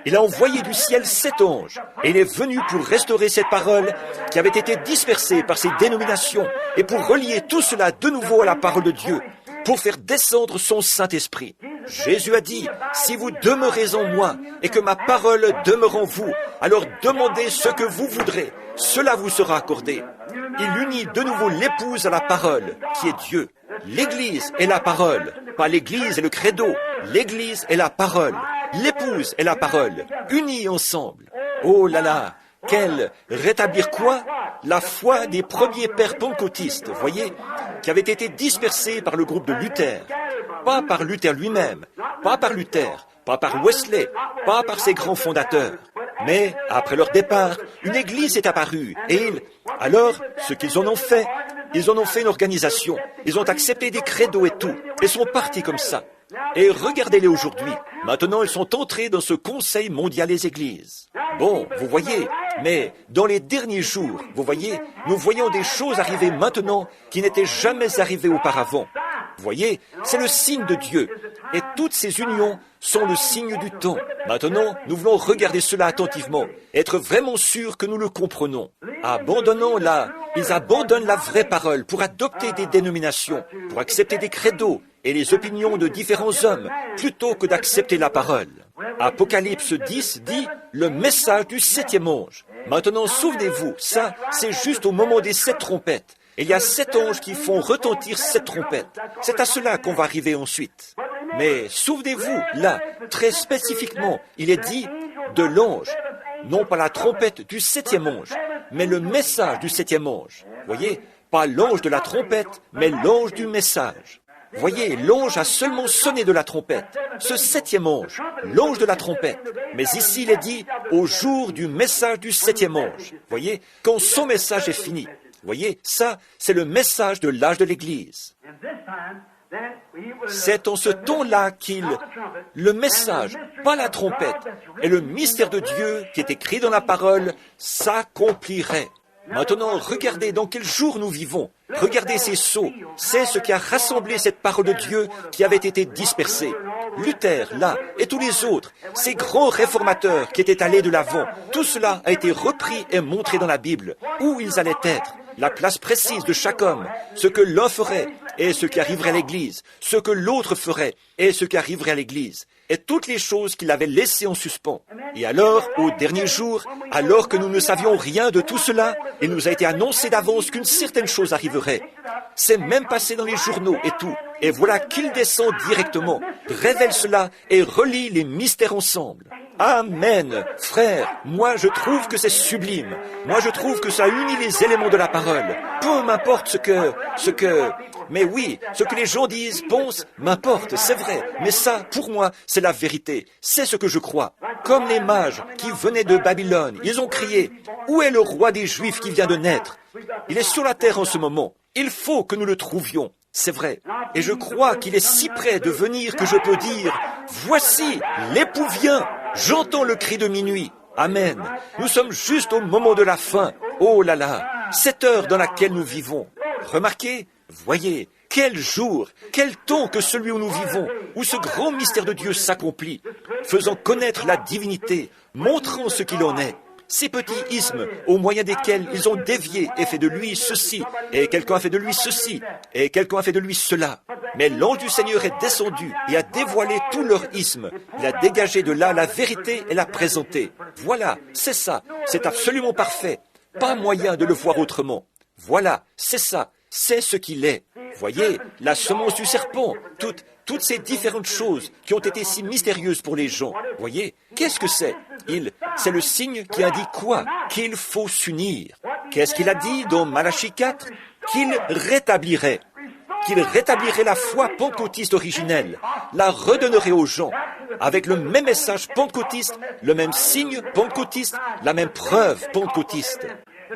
Il a envoyé du ciel 7 anges, et il est venu pour restaurer cette parole qui avait été dispersée par ces dénominations, et pour relier tout cela de nouveau à la parole de Dieu, pour faire descendre son Saint-Esprit. Jésus a dit, « Si vous demeurez en moi, et que ma parole demeure en vous, alors demandez ce que vous voudrez, cela vous sera accordé. » Il unit de nouveau l'épouse à la parole, qui est Dieu. L'Église est la parole, pas l'Église et le credo. L'Église est la parole. L'épouse est la parole, unis ensemble. Oh là là, quel rétablir quoi? La foi des premiers pères pentecôtistes, voyez, qui avait été dispersée par le groupe de Luther. Pas par Luther lui-même, pas par Luther, pas par Wesley, pas par ses grands fondateurs. Mais, après leur départ, une église est apparue, et alors, ce qu'ils en ont fait, ils en ont fait une organisation. Ils ont accepté des credos et tout, et sont partis comme ça. Et regardez-les aujourd'hui. Maintenant, ils sont entrés dans ce Conseil mondial des églises. Bon, vous voyez, mais dans les derniers jours, vous voyez, nous voyons des choses arriver maintenant qui n'étaient jamais arrivées auparavant. Vous voyez, c'est le signe de Dieu. Et toutes ces unions sont le signe du temps. Maintenant, nous voulons regarder cela attentivement, être vraiment sûrs que nous le comprenons. Ils abandonnent la vraie parole pour adopter des dénominations, pour accepter des credos et les opinions de différents hommes, plutôt que d'accepter la parole. Apocalypse 10 dit le message du 7e ange. Maintenant, souvenez-vous, ça, c'est juste au moment des 7 trompettes. Et il y a 7 anges qui font retentir 7 trompettes. C'est à cela qu'on va arriver ensuite. Mais souvenez-vous, là, très spécifiquement, il est dit de l'ange, non pas la trompette du 7e ange, mais le message du 7e ange. Voyez, pas l'ange de la trompette, mais l'ange du message. Voyez, l'ange a seulement sonné de la trompette. Ce 7e ange, l'ange de la trompette. Mais ici, il est dit au jour du message du 7e ange. Voyez, quand son message est fini. Voyez, ça, c'est le message de l'âge de l'Église. C'est en ce temps-là le message, pas la trompette, et le mystère de Dieu qui est écrit dans la parole s'accomplirait. Maintenant, regardez dans quel jour nous vivons. Regardez ces sceaux. C'est ce qui a rassemblé cette parole de Dieu qui avait été dispersée. Luther, là, et tous les autres, ces grands réformateurs qui étaient allés de l'avant, tout cela a été repris et montré dans la Bible, où ils allaient être, la place précise de chaque homme, ce que l'un ferait et ce qui arriverait à l'Église, ce que l'autre ferait et ce qui arriverait à l'Église, et toutes les choses qu'il avait laissées en suspens. Et alors, au dernier jour, alors que nous ne savions rien de tout cela, il nous a été annoncé d'avance qu'une certaine chose arriverait. C'est même passé dans les journaux et tout. Et voilà qu'il descend directement, révèle cela et relie les mystères ensemble. Amen. Frère, moi je trouve que c'est sublime. Moi je trouve que ça unit les éléments de la parole. Peu m'importe mais oui, ce que les gens disent, pensent, m'importe, c'est vrai. Mais ça, pour moi, c'est la vérité. C'est ce que je crois. Comme les mages qui venaient de Babylone, ils ont crié, « Où est le roi des Juifs qui vient de naître ?» Il est sur la terre en ce moment. Il faut que nous le trouvions. C'est vrai. Et je crois qu'il est si près de venir que je peux dire, « Voici, l'époux vient. J'entends le cri de minuit. » Amen. Nous sommes juste au moment de la fin. Oh là là, cette heure dans laquelle nous vivons. Remarquez, voyez, quel jour, quel temps que celui où nous vivons, où ce grand mystère de Dieu s'accomplit, faisant connaître la divinité, montrant ce qu'il en est. Ces petits ismes au moyen desquels ils ont dévié et fait de lui ceci, et quelqu'un a fait de lui ceci, et quelqu'un a fait de lui cela. Mais l'ange du Seigneur est descendu et a dévoilé tout leur isme. Il a dégagé de là la vérité et l'a présentée. Voilà, c'est ça, c'est absolument parfait. Pas moyen de le voir autrement. Voilà, c'est ça, c'est ce qu'il est. Voyez, la semence du serpent, toutes ces différentes choses qui ont été si mystérieuses pour les gens. Voyez, qu'est-ce que c'est? C'est le signe qui indique quoi? Qu'il faut s'unir. Qu'est-ce qu'il a dit dans Malachie 4? Qu'il rétablirait la foi pentecôtiste originelle, la redonnerait aux gens, avec le même message pentecôtiste, le même signe pentecôtiste, la même preuve pentecôtiste.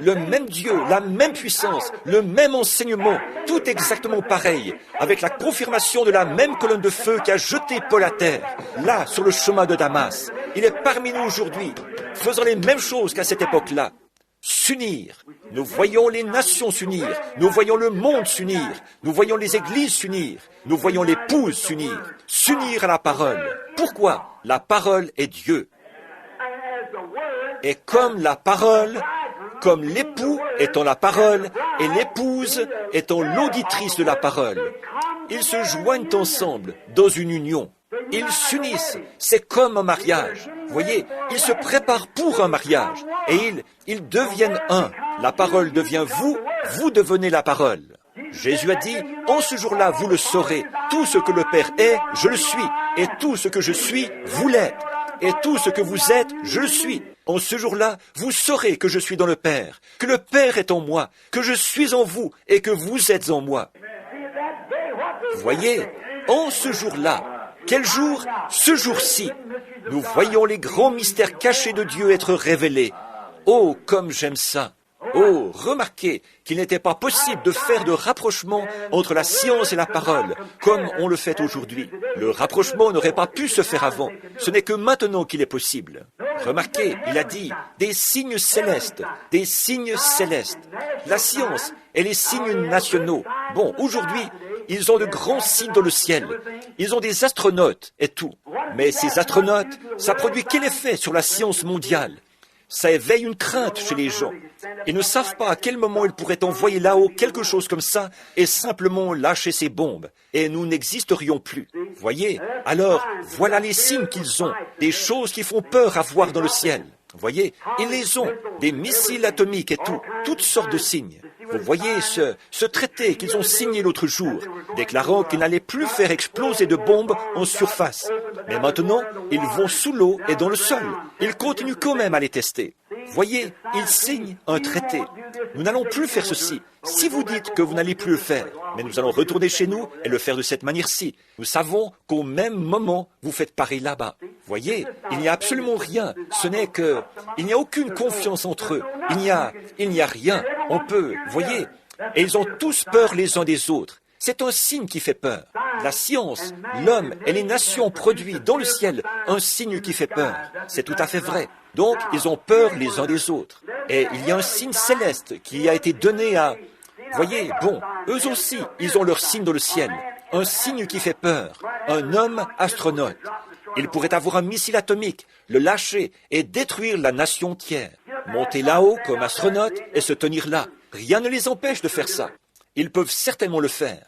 le même Dieu, la même puissance, le même enseignement, tout exactement pareil, avec la confirmation de la même colonne de feu qui a jeté Paul à terre, là, sur le chemin de Damas. Il est parmi nous aujourd'hui, faisant les mêmes choses qu'à cette époque-là. S'unir. Nous voyons les nations s'unir. Nous voyons le monde s'unir. Nous voyons les églises s'unir. Nous voyons l'épouse s'unir. S'unir à la parole. Pourquoi? La parole est Dieu. Et comme la parole, comme l'époux étant la parole et l'épouse étant l'auditrice de la parole, ils se joignent ensemble dans une union. Ils s'unissent. C'est comme un mariage. Vous voyez, ils se préparent pour un mariage. Et ils deviennent un. La parole devient vous, vous devenez la parole. Jésus a dit, en ce jour-là, vous le saurez. Tout ce que le Père est, je le suis. Et tout ce que je suis, vous l'êtes. Et tout ce que vous êtes, je le suis. En ce jour-là, vous saurez que je suis dans le Père, que le Père est en moi, que je suis en vous et que vous êtes en moi. Vous voyez, en ce jour-là, quel jour? Ce jour-ci, nous voyons les grands mystères cachés de Dieu être révélés. Oh, comme j'aime ça! Oh, remarquez qu'il n'était pas possible de faire de rapprochement entre la science et la parole, comme on le fait aujourd'hui. Le rapprochement n'aurait pas pu se faire avant. Ce n'est que maintenant qu'il est possible. Remarquez, il a dit des signes célestes, des signes célestes. La science et les signes nationaux. Bon, aujourd'hui, ils ont de grands signes dans le ciel. Ils ont des astronautes et tout. Mais ces astronautes, ça produit quel effet sur la science mondiale? Ça éveille une crainte chez les gens. Ils ne savent pas à quel moment ils pourraient envoyer là-haut quelque chose comme ça et simplement lâcher ces bombes. Et nous n'existerions plus. Voyez? Alors, voilà les signes qu'ils ont. Des choses qui font peur à voir dans le ciel. Voyez? Ils les ont. Des missiles atomiques et tout. Toutes sortes de signes. Vous voyez ce traité qu'ils ont signé l'autre jour, déclarant qu'ils n'allaient plus faire exploser de bombes en surface. Mais maintenant, ils vont sous l'eau et dans le sol. Ils continuent quand même à les tester. Voyez, ils signent un traité. Nous n'allons plus faire ceci. Si vous dites que vous n'allez plus le faire, mais nous allons retourner chez nous et le faire de cette manière-ci. Nous savons qu'au même moment, vous faites pareil là-bas. Voyez, il n'y a absolument rien. Ce n'est que... Il n'y a aucune confiance entre eux. Il n'y a rien. On peut... Voyez, et ils ont tous peur les uns des autres. C'est un signe qui fait peur. La science, l'homme et les nations produisent dans le ciel un signe qui fait peur. C'est tout à fait vrai. Donc, ils ont peur les uns des autres. Et il y a un signe céleste qui a été donné à... Voyez, bon, eux aussi, ils ont leur signe dans le ciel. Un signe qui fait peur. Un homme astronaute. Il pourrait avoir un missile atomique, le lâcher et détruire la nation entière. Monter là-haut comme astronaute et se tenir là. Rien ne les empêche de faire ça. Ils peuvent certainement le faire.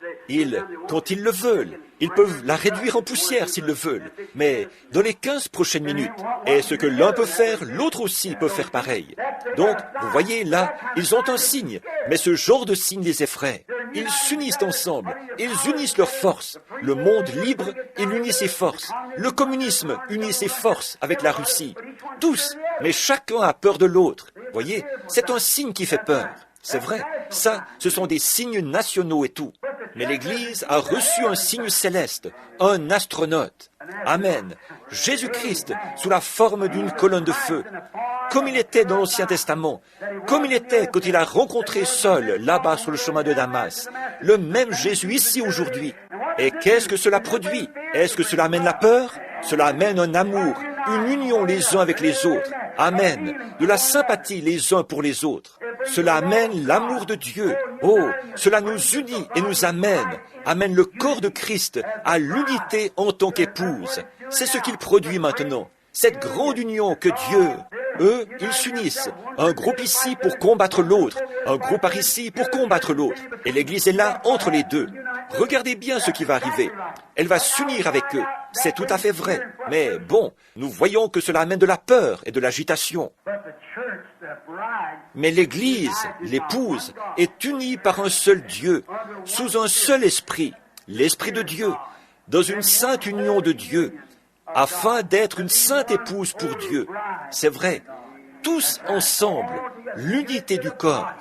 Quand ils le veulent, ils peuvent la réduire en poussière s'ils le veulent. Mais dans les 15 prochaines minutes, et ce que l'un peut faire, l'autre aussi peut faire pareil. Donc, vous voyez, là, ils ont un signe, mais ce genre de signe les effraie. Ils s'unissent ensemble, ils unissent leurs forces. Le monde libre, il unit ses forces. Le communisme unit ses forces avec la Russie. Tous, mais chacun a peur de l'autre. Voyez, c'est un signe qui fait peur. C'est vrai, ça, ce sont des signes nationaux et tout. Mais l'Église a reçu un signe céleste, un astronaute. Amen. Jésus-Christ, sous la forme d'une colonne de feu. Comme il était dans l'Ancien Testament, comme il était quand il a rencontré Saul, là-bas sur le chemin de Damas. Le même Jésus ici aujourd'hui. Et qu'est-ce que cela produit? Est-ce que cela amène la peur? Cela amène un amour, une union les uns avec les autres. Amen. De la sympathie les uns pour les autres. Cela amène l'amour de Dieu. Oh, cela nous unit et nous amène le corps de Christ à l'unité en tant qu'épouse. C'est ce qu'il produit maintenant. Cette grande union que Dieu, eux, ils s'unissent. Un groupe ici pour combattre l'autre. Un groupe par ici pour combattre l'autre. Et l'Église est là entre les deux. Regardez bien ce qui va arriver. Elle va s'unir avec eux. C'est tout à fait vrai. Mais bon, nous voyons que cela amène de la peur et de l'agitation. Mais l'Église, l'épouse, est unie par un seul Dieu, sous un seul esprit, l'Esprit de Dieu, dans une sainte union de Dieu, afin d'être une sainte épouse pour Dieu. C'est vrai, tous ensemble, l'unité du corps.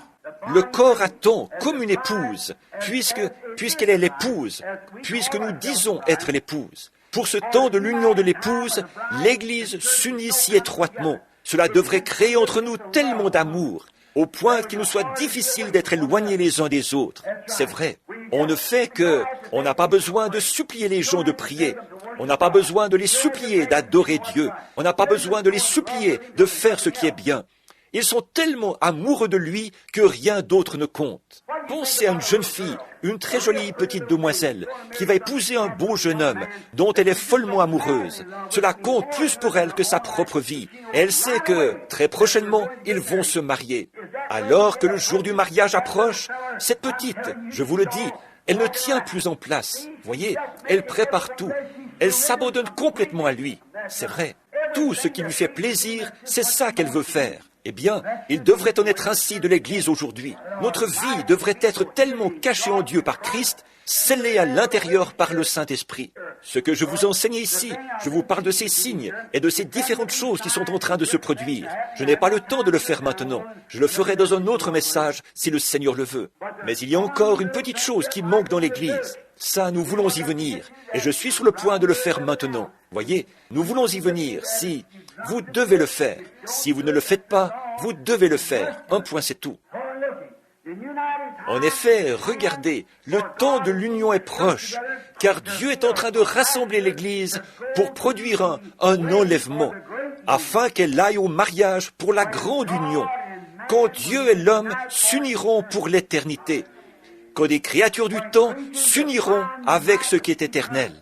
Le corps attend comme une épouse, puisqu'elle est l'épouse, puisque nous disons être l'épouse. Pour ce temps de l'union de l'épouse, l'Église s'unit si étroitement. Cela devrait créer entre nous tellement d'amour. au point qu'il nous soit difficile d'être éloignés les uns des autres. C'est vrai. On ne fait que... On n'a pas besoin de supplier les gens de prier. On n'a pas besoin de les supplier d'adorer Dieu. On n'a pas besoin de les supplier de faire ce qui est bien. Ils sont tellement amoureux de lui que rien d'autre ne compte. Pensez à une jeune fille, une très jolie petite demoiselle, qui va épouser un beau jeune homme dont elle est follement amoureuse. Cela compte plus pour elle que sa propre vie. Et elle sait que, très prochainement, ils vont se marier. Alors que le jour du mariage approche, cette petite, je vous le dis, elle ne tient plus en place. Voyez, elle prépare tout. Elle s'abandonne complètement à lui. C'est vrai. Tout ce qui lui fait plaisir, c'est ça qu'elle veut faire. Eh bien, il devrait en être ainsi de l'Église aujourd'hui. Notre vie devrait être tellement cachée en Dieu par Christ, scellée à l'intérieur par le Saint-Esprit. Ce que je vous enseigne ici, je vous parle de ces signes et de ces différentes choses qui sont en train de se produire. Je n'ai pas le temps de le faire maintenant. Je le ferai dans un autre message si le Seigneur le veut. Mais il y a encore une petite chose qui manque dans l'Église. Ça, nous voulons y venir. Et je suis sur le point de le faire maintenant. Voyez, nous voulons y venir. Si vous devez le faire. Si vous ne le faites pas, vous devez le faire. Un point, c'est tout. En effet, regardez, le temps de l'union est proche, car Dieu est en train de rassembler l'Église pour produire un enlèvement, afin qu'elle aille au mariage pour la grande union, quand Dieu et l'homme s'uniront pour l'éternité, quand des créatures du temps s'uniront avec ce qui est éternel.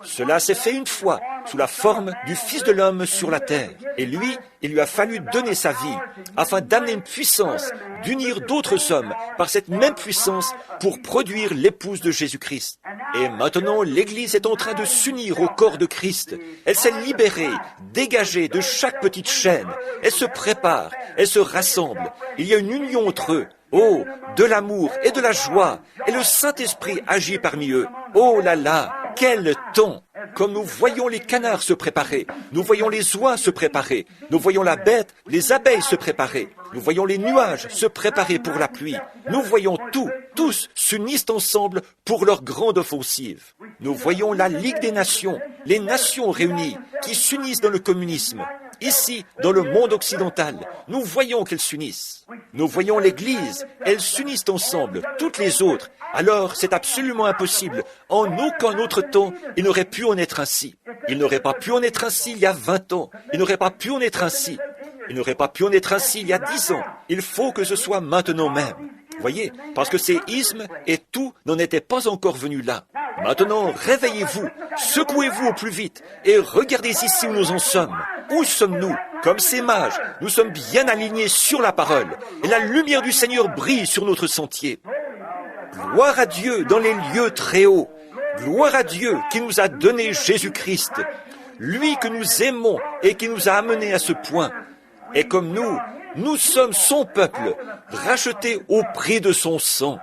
Cela s'est fait une fois, sous la forme du Fils de l'homme sur la terre. Et lui, il lui a fallu donner sa vie, afin d'amener une puissance, d'unir d'autres hommes par cette même puissance pour produire l'épouse de Jésus-Christ. Et maintenant, l'Église est en train de s'unir au corps de Christ. Elle s'est libérée, dégagée de chaque petite chaîne. Elle se prépare, elle se rassemble. Il y a une union entre eux. Oh, de l'amour et de la joie. Et le Saint-Esprit agit parmi eux. Oh là là, quel temps! Comme nous voyons les canards se préparer, nous voyons les oies se préparer, nous voyons la bête, les abeilles se préparer, nous voyons les nuages se préparer pour la pluie. Nous voyons tous s'unissent ensemble pour leur grande offensive. Nous voyons la Ligue des Nations, les nations réunies, qui s'unissent dans le communisme. Ici, dans le monde occidental, nous voyons qu'elles s'unissent. Nous voyons l'Église, elles s'unissent ensemble, toutes les autres. Alors, c'est absolument impossible. En aucun autre temps, il n'aurait pu en être ainsi. Il n'aurait pas pu en être ainsi il y a 20 ans. Il n'aurait pas pu en être ainsi. Il n'aurait pas pu en être ainsi il y a 10 ans. Il faut que ce soit maintenant même. Voyez, parce que ces ismes et tout n'en étaient pas encore venus là. Maintenant, réveillez-vous, secouez-vous au plus vite et regardez ici où nous en sommes. Où sommes-nous? Comme ces mages, nous sommes bien alignés sur la parole et la lumière du Seigneur brille sur notre sentier. Gloire à Dieu dans les lieux très hauts. Gloire à Dieu qui nous a donné Jésus-Christ, lui que nous aimons et qui nous a amenés à ce point. Et comme nous sommes son peuple, racheté au prix de son sang.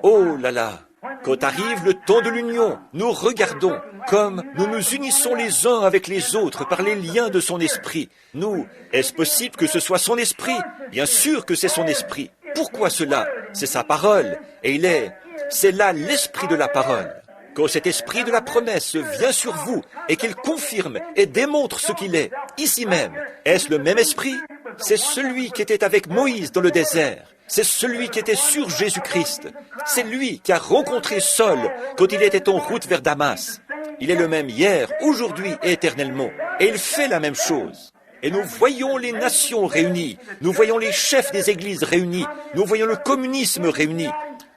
Oh là là! Quand arrive le temps de l'union, nous regardons comme nous nous unissons les uns avec les autres par les liens de son esprit. Est-ce possible que ce soit son esprit? Bien sûr que c'est son esprit. Pourquoi cela? C'est sa parole, et c'est là l'esprit de la parole. Quand cet esprit de la promesse vient sur vous et qu'il confirme et démontre ce qu'il est, ici même, est-ce le même esprit? C'est celui qui était avec Moïse dans le désert. C'est celui qui était sur Jésus-Christ. C'est lui qui a rencontré Saul quand il était en route vers Damas. Il est le même hier, aujourd'hui et éternellement. Et il fait la même chose. Et nous voyons les nations réunies. Nous voyons les chefs des églises réunis. Nous voyons le communisme réuni.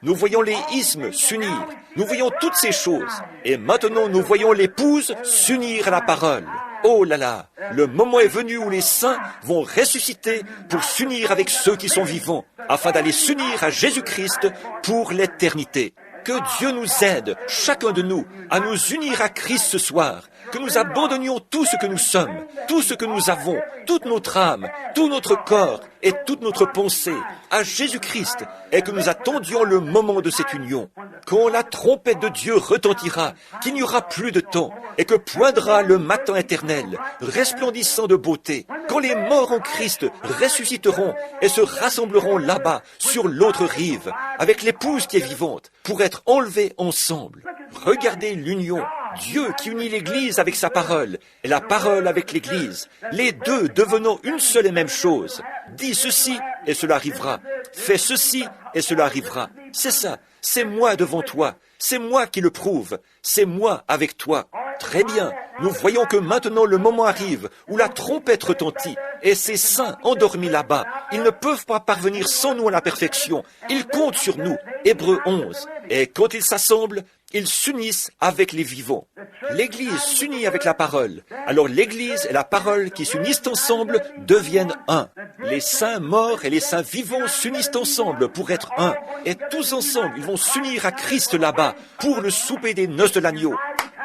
Nous voyons les ismes s'unir. Nous voyons toutes ces choses. Et maintenant, nous voyons l'épouse s'unir à la parole. Oh là là, le moment est venu où les saints vont ressusciter pour s'unir avec ceux qui sont vivants, afin d'aller s'unir à Jésus-Christ pour l'éternité. Que Dieu nous aide, chacun de nous, à nous unir à Christ ce soir, que nous abandonnions tout ce que nous sommes, tout ce que nous avons, toute notre âme, tout notre corps et toute notre pensée à Jésus-Christ, et que nous attendions le moment de cette union. Quand la trompette de Dieu retentira, qu'il n'y aura plus de temps, et que poindra le matin éternel, resplendissant de beauté, quand les morts en Christ ressusciteront et se rassembleront là-bas, sur l'autre rive, avec l'épouse qui est vivante, pour être enlevés ensemble. Regardez l'union. Dieu qui unit l'Église avec sa parole, et la parole avec l'Église, les deux devenant une seule et même chose. Dis ceci, et cela arrivera. Fais ceci, et cela arrivera. C'est ça, c'est moi devant toi, c'est moi qui le prouve, c'est moi avec toi. Très bien, nous voyons que maintenant le moment arrive où la trompette retentit, et ces saints endormis là-bas, ils ne peuvent pas parvenir sans nous à la perfection. Ils comptent sur nous. Hébreux 11. Et quand ils s'assemblent, ils s'unissent avec les vivants. L'Église s'unit avec la parole. Alors l'Église et la parole qui s'unissent ensemble deviennent un. Les saints morts et les saints vivants s'unissent ensemble pour être un. Et tous ensemble, ils vont s'unir à Christ là-bas pour le souper des noces de l'agneau.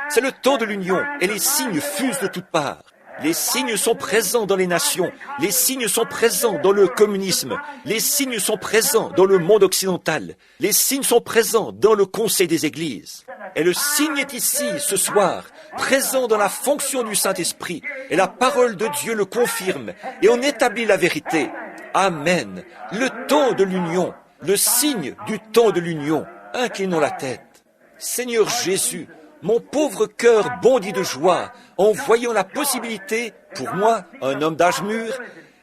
C'est le temps de l'union et les signes fusent de toutes parts. Les signes sont présents dans les nations, les signes sont présents dans le communisme, les signes sont présents dans le monde occidental, les signes sont présents dans le conseil des églises. Et le signe est ici, ce soir, présent dans la fonction du Saint-Esprit, et la parole de Dieu le confirme, et on établit la vérité. Amen. Le temps de l'union, le signe du temps de l'union. Inclinons la tête. Seigneur Jésus, mon pauvre cœur bondit de joie en voyant la possibilité, pour moi, un homme d'âge mûr,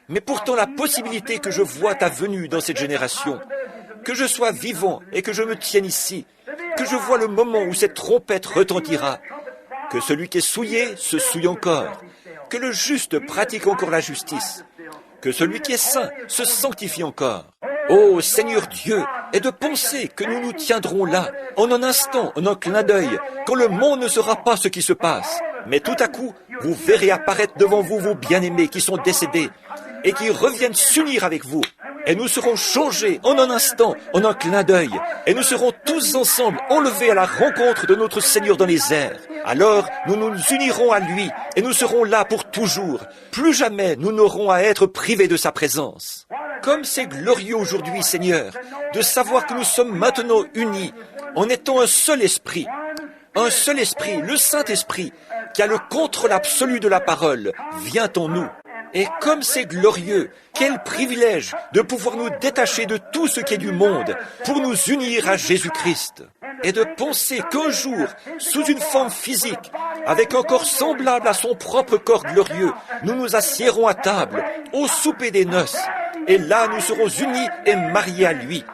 mais pourtant la possibilité que je vois ta venue dans cette génération, que je sois vivant et que je me tienne ici, que je vois le moment où cette trompette retentira, que celui qui est souillé se souille encore, que le juste pratique encore la justice, que celui qui est saint se sanctifie encore. Ô Seigneur Dieu, et de penser que nous nous tiendrons là, en un instant, en un clin d'œil, quand le monde ne saura pas ce qui se passe. Mais tout à coup, vous verrez apparaître devant vous vos bien-aimés qui sont décédés et qui reviennent s'unir avec vous. Et nous serons changés en un instant, en un clin d'œil, et nous serons tous ensemble enlevés à la rencontre de notre Seigneur dans les airs. Alors, nous nous unirons à lui, et nous serons là pour toujours. Plus jamais nous n'aurons à être privés de sa présence. Comme c'est glorieux aujourd'hui, Seigneur, de savoir que nous sommes maintenant unis, en étant un seul esprit, le Saint-Esprit, qui a le contrôle absolu de la parole, vient en nous. Et comme c'est glorieux, quel privilège de pouvoir nous détacher de tout ce qui est du monde pour nous unir à Jésus-Christ. Et de penser qu'un jour, sous une forme physique, avec un corps semblable à son propre corps glorieux, nous nous assiérons à table, au souper des noces. Et là, nous serons unis et mariés à lui,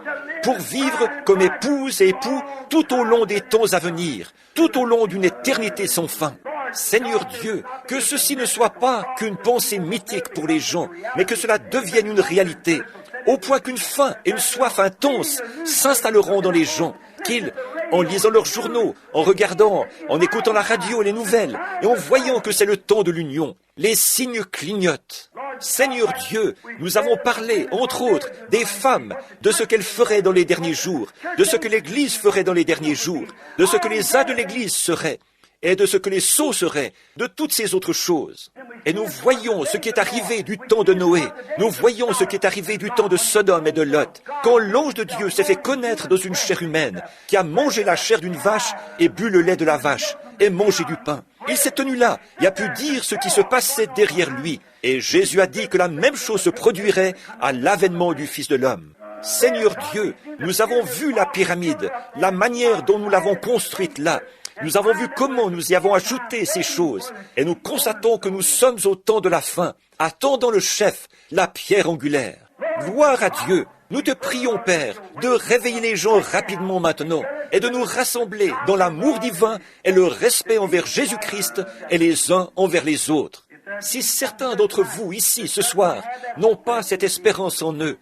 pour vivre comme épouse et époux tout au long des temps à venir, tout au long d'une éternité sans fin. Seigneur Dieu, que ceci ne soit pas qu'une pensée mythique pour les gens, mais que cela devienne une réalité, au point qu'une faim et une soif intense s'installeront dans les gens, qu'ils, en lisant leurs journaux, en regardant, en écoutant la radio et les nouvelles, et en voyant que c'est le temps de l'union, les signes clignotent. Seigneur Dieu, nous avons parlé, entre autres, des femmes, de ce qu'elles feraient dans les derniers jours, de ce que l'Église ferait dans les derniers jours, de ce que les ânes de l'Église seraient, et de ce que les sots seraient, de toutes ces autres choses. Et nous voyons ce qui est arrivé du temps de Noé, nous voyons ce qui est arrivé du temps de Sodome et de Lot, quand l'ange de Dieu s'est fait connaître dans une chair humaine, qui a mangé la chair d'une vache et bu le lait de la vache, et mangé du pain. Il s'est tenu là et a pu dire ce qui se passait derrière lui, et Jésus a dit que la même chose se produirait à l'avènement du Fils de l'homme. Seigneur Dieu, nous avons vu la pyramide, la manière dont nous l'avons construite là. Nous avons vu comment nous y avons ajouté ces choses, et nous constatons que nous sommes au temps de la fin, attendant le chef, la pierre angulaire. Gloire à Dieu. Nous te prions, Père, de réveiller les gens rapidement maintenant, et de nous rassembler dans l'amour divin et le respect envers Jésus-Christ et les uns envers les autres. Si certains d'entre vous, ici, ce soir, n'ont pas cette espérance en eux,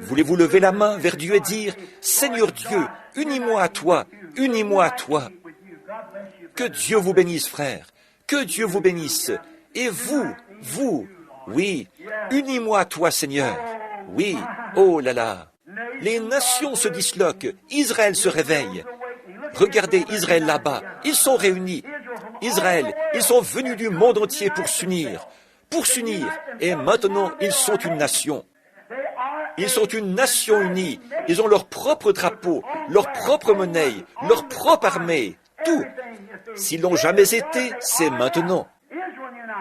voulez-vous lever la main vers Dieu et dire, « Seigneur Dieu, unis-moi à toi, unis-moi à toi. » Que Dieu vous bénisse, frère. Que Dieu vous bénisse. Et vous, oui, unis-moi à toi, Seigneur. Oui, oh là là. Les nations se disloquent. Israël se réveille. Regardez Israël là-bas. Ils sont réunis. Israël, ils sont venus du monde entier pour s'unir. Et maintenant, ils sont une nation. Ils sont une nation unie. Ils ont leur propre drapeau, leur propre monnaie, leur propre armée. Tout. S'ils l'ont jamais été, c'est maintenant.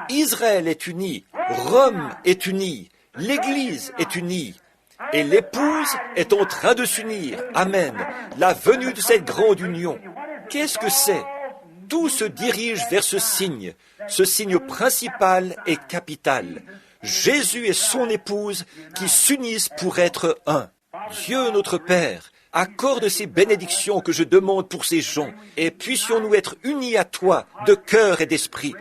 Israël est uni, Rome est unie, l'Église est unie, et l'épouse est en train de s'unir. Amen. La venue de cette grande union. Qu'est-ce que c'est? tout se dirige vers ce signe principal et capital. Jésus et son épouse qui s'unissent pour être un. Dieu notre Père, accorde ces bénédictions que je demande pour ces gens, et puissions-nous être unis à toi de cœur et d'esprit,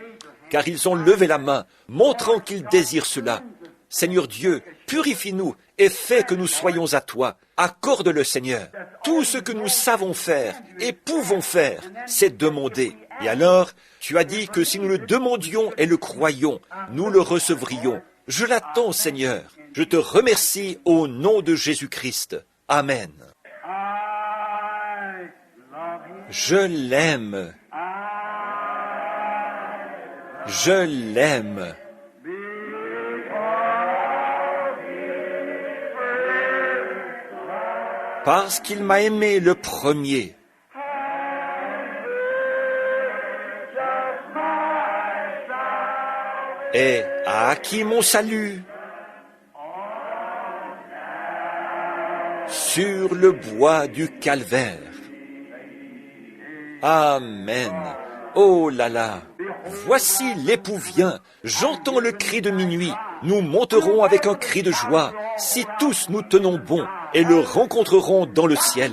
car ils ont levé la main, montrant qu'ils désirent cela. Seigneur Dieu, purifie-nous et fais que nous soyons à toi. Accorde-le, Seigneur. Tout ce que nous savons faire et pouvons faire, c'est demander. Et alors, tu as dit que si nous le demandions et le croyions, nous le recevrions. Je l'attends, Seigneur. Je te remercie au nom de Jésus-Christ. Amen. Je l'aime. Je l'aime. Parce qu'il m'a aimé le premier. Et a acquis mon salut sur le bois du calvaire. Amen. Oh là là. Voici l'époux vient. J'entends le cri de minuit. Nous monterons avec un cri de joie, si tous nous tenons bon, et le rencontrerons dans le ciel.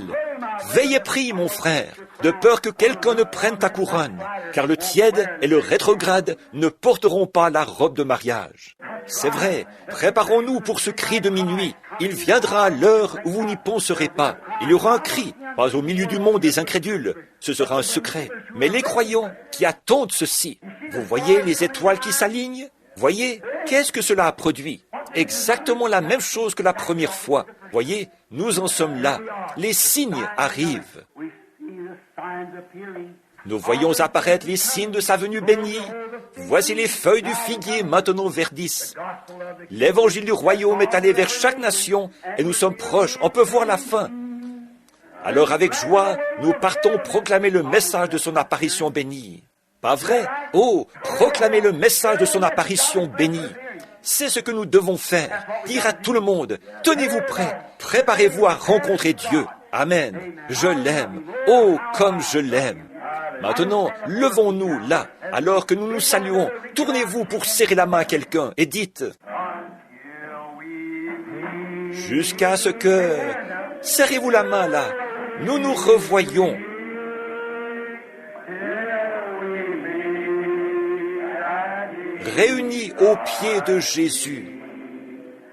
Veillez pris, mon frère, de peur que quelqu'un ne prenne ta couronne, car le tiède et le rétrograde ne porteront pas la robe de mariage. C'est vrai, préparons-nous pour ce cri de minuit. Il viendra à l'heure où vous n'y penserez pas. Il y aura un cri, pas au milieu du monde des incrédules. Ce sera un secret. Mais les croyants qui attendent ceci, vous voyez les étoiles qui s'alignent? Voyez, qu'est-ce que cela a produit? Exactement la même chose que la première fois. Voyez, nous en sommes là. Les signes arrivent. Nous voyons apparaître les signes de sa venue bénie. Voici les feuilles du figuier maintenant verdissent. L'évangile du royaume est allé vers chaque nation et nous sommes proches. On peut voir la fin. Alors avec joie, nous partons proclamer le message de son apparition bénie. Pas vrai? Oh, proclamer le message de son apparition bénie. C'est ce que nous devons faire. Dire à tout le monde, tenez-vous prêts, préparez-vous à rencontrer Dieu. Amen. Je l'aime. Oh, comme je l'aime. Maintenant, levons-nous là, alors que nous nous saluons. Tournez-vous pour serrer la main à quelqu'un et dites, jusqu'à ce que... Serrez-vous la main là. Nous nous revoyons. Réunis aux pieds de Jésus,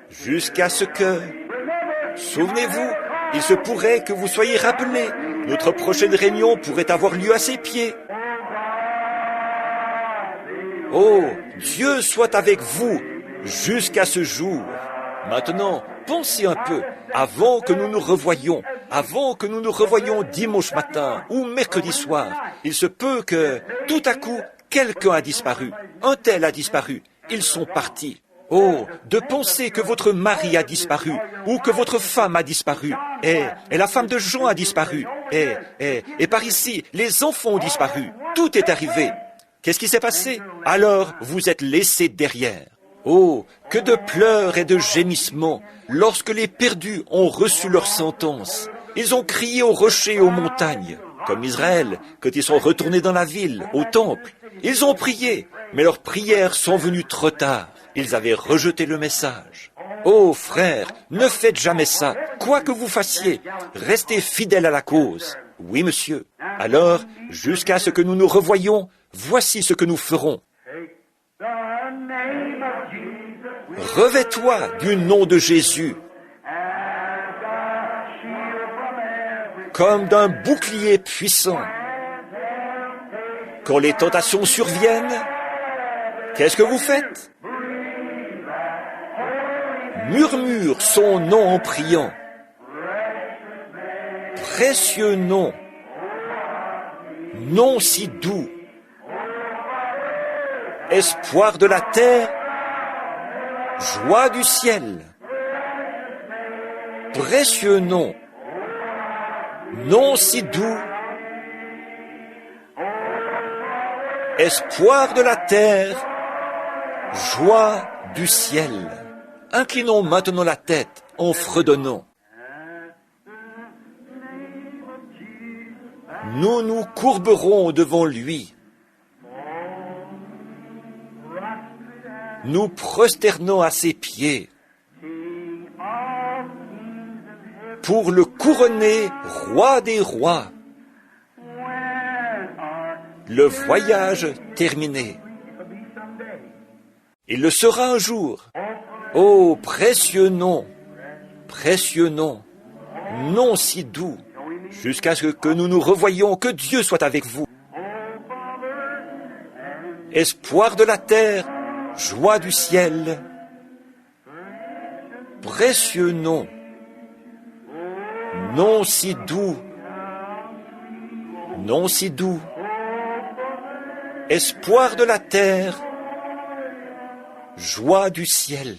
jusqu'à ce que... Souvenez-vous, il se pourrait que vous soyez rappelés. Notre prochaine réunion pourrait avoir lieu à ses pieds. Oh, Dieu soit avec vous jusqu'à ce jour. Maintenant, pensez un peu, avant que nous nous revoyions, dimanche matin ou mercredi soir, il se peut que, tout à coup, quelqu'un a disparu, un tel a disparu, ils sont partis. Oh, de penser que votre mari a disparu, ou que votre femme a disparu, et la femme de Jean a disparu, et par ici, les enfants ont disparu, tout est arrivé. Qu'est-ce qui s'est passé? Alors, vous êtes laissés derrière. Oh, que de pleurs et de gémissements lorsque les perdus ont reçu leur sentence. Ils ont crié aux rochers et aux montagnes, comme Israël, quand ils sont retournés dans la ville, au temple. Ils ont prié, mais leurs prières sont venues trop tard. Ils avaient rejeté le message. Oh, frères, ne faites jamais ça. Quoi que vous fassiez, restez fidèles à la cause. Oui, monsieur. Alors, jusqu'à ce que nous nous revoyions, voici ce que nous ferons. Revêt-toi du nom de Jésus comme d'un bouclier puissant. Quand les tentations surviennent, qu'est-ce que vous faites? Murmure son nom en priant. Précieux nom, nom si doux, espoir de la terre, joie du ciel. Précieux nom, nom si doux, espoir de la terre, joie du ciel. Inclinons maintenant la tête en fredonnant. Nous nous courberons devant lui. nous prosternons à ses pieds pour le couronner roi des rois. Le voyage terminé. Il le sera un jour. Oh, précieux nom, nom si doux, jusqu'à ce que nous nous revoyions, que Dieu soit avec vous. Espoir de la terre, joie du ciel, précieux nom, nom si doux, espoir de la terre, joie du ciel.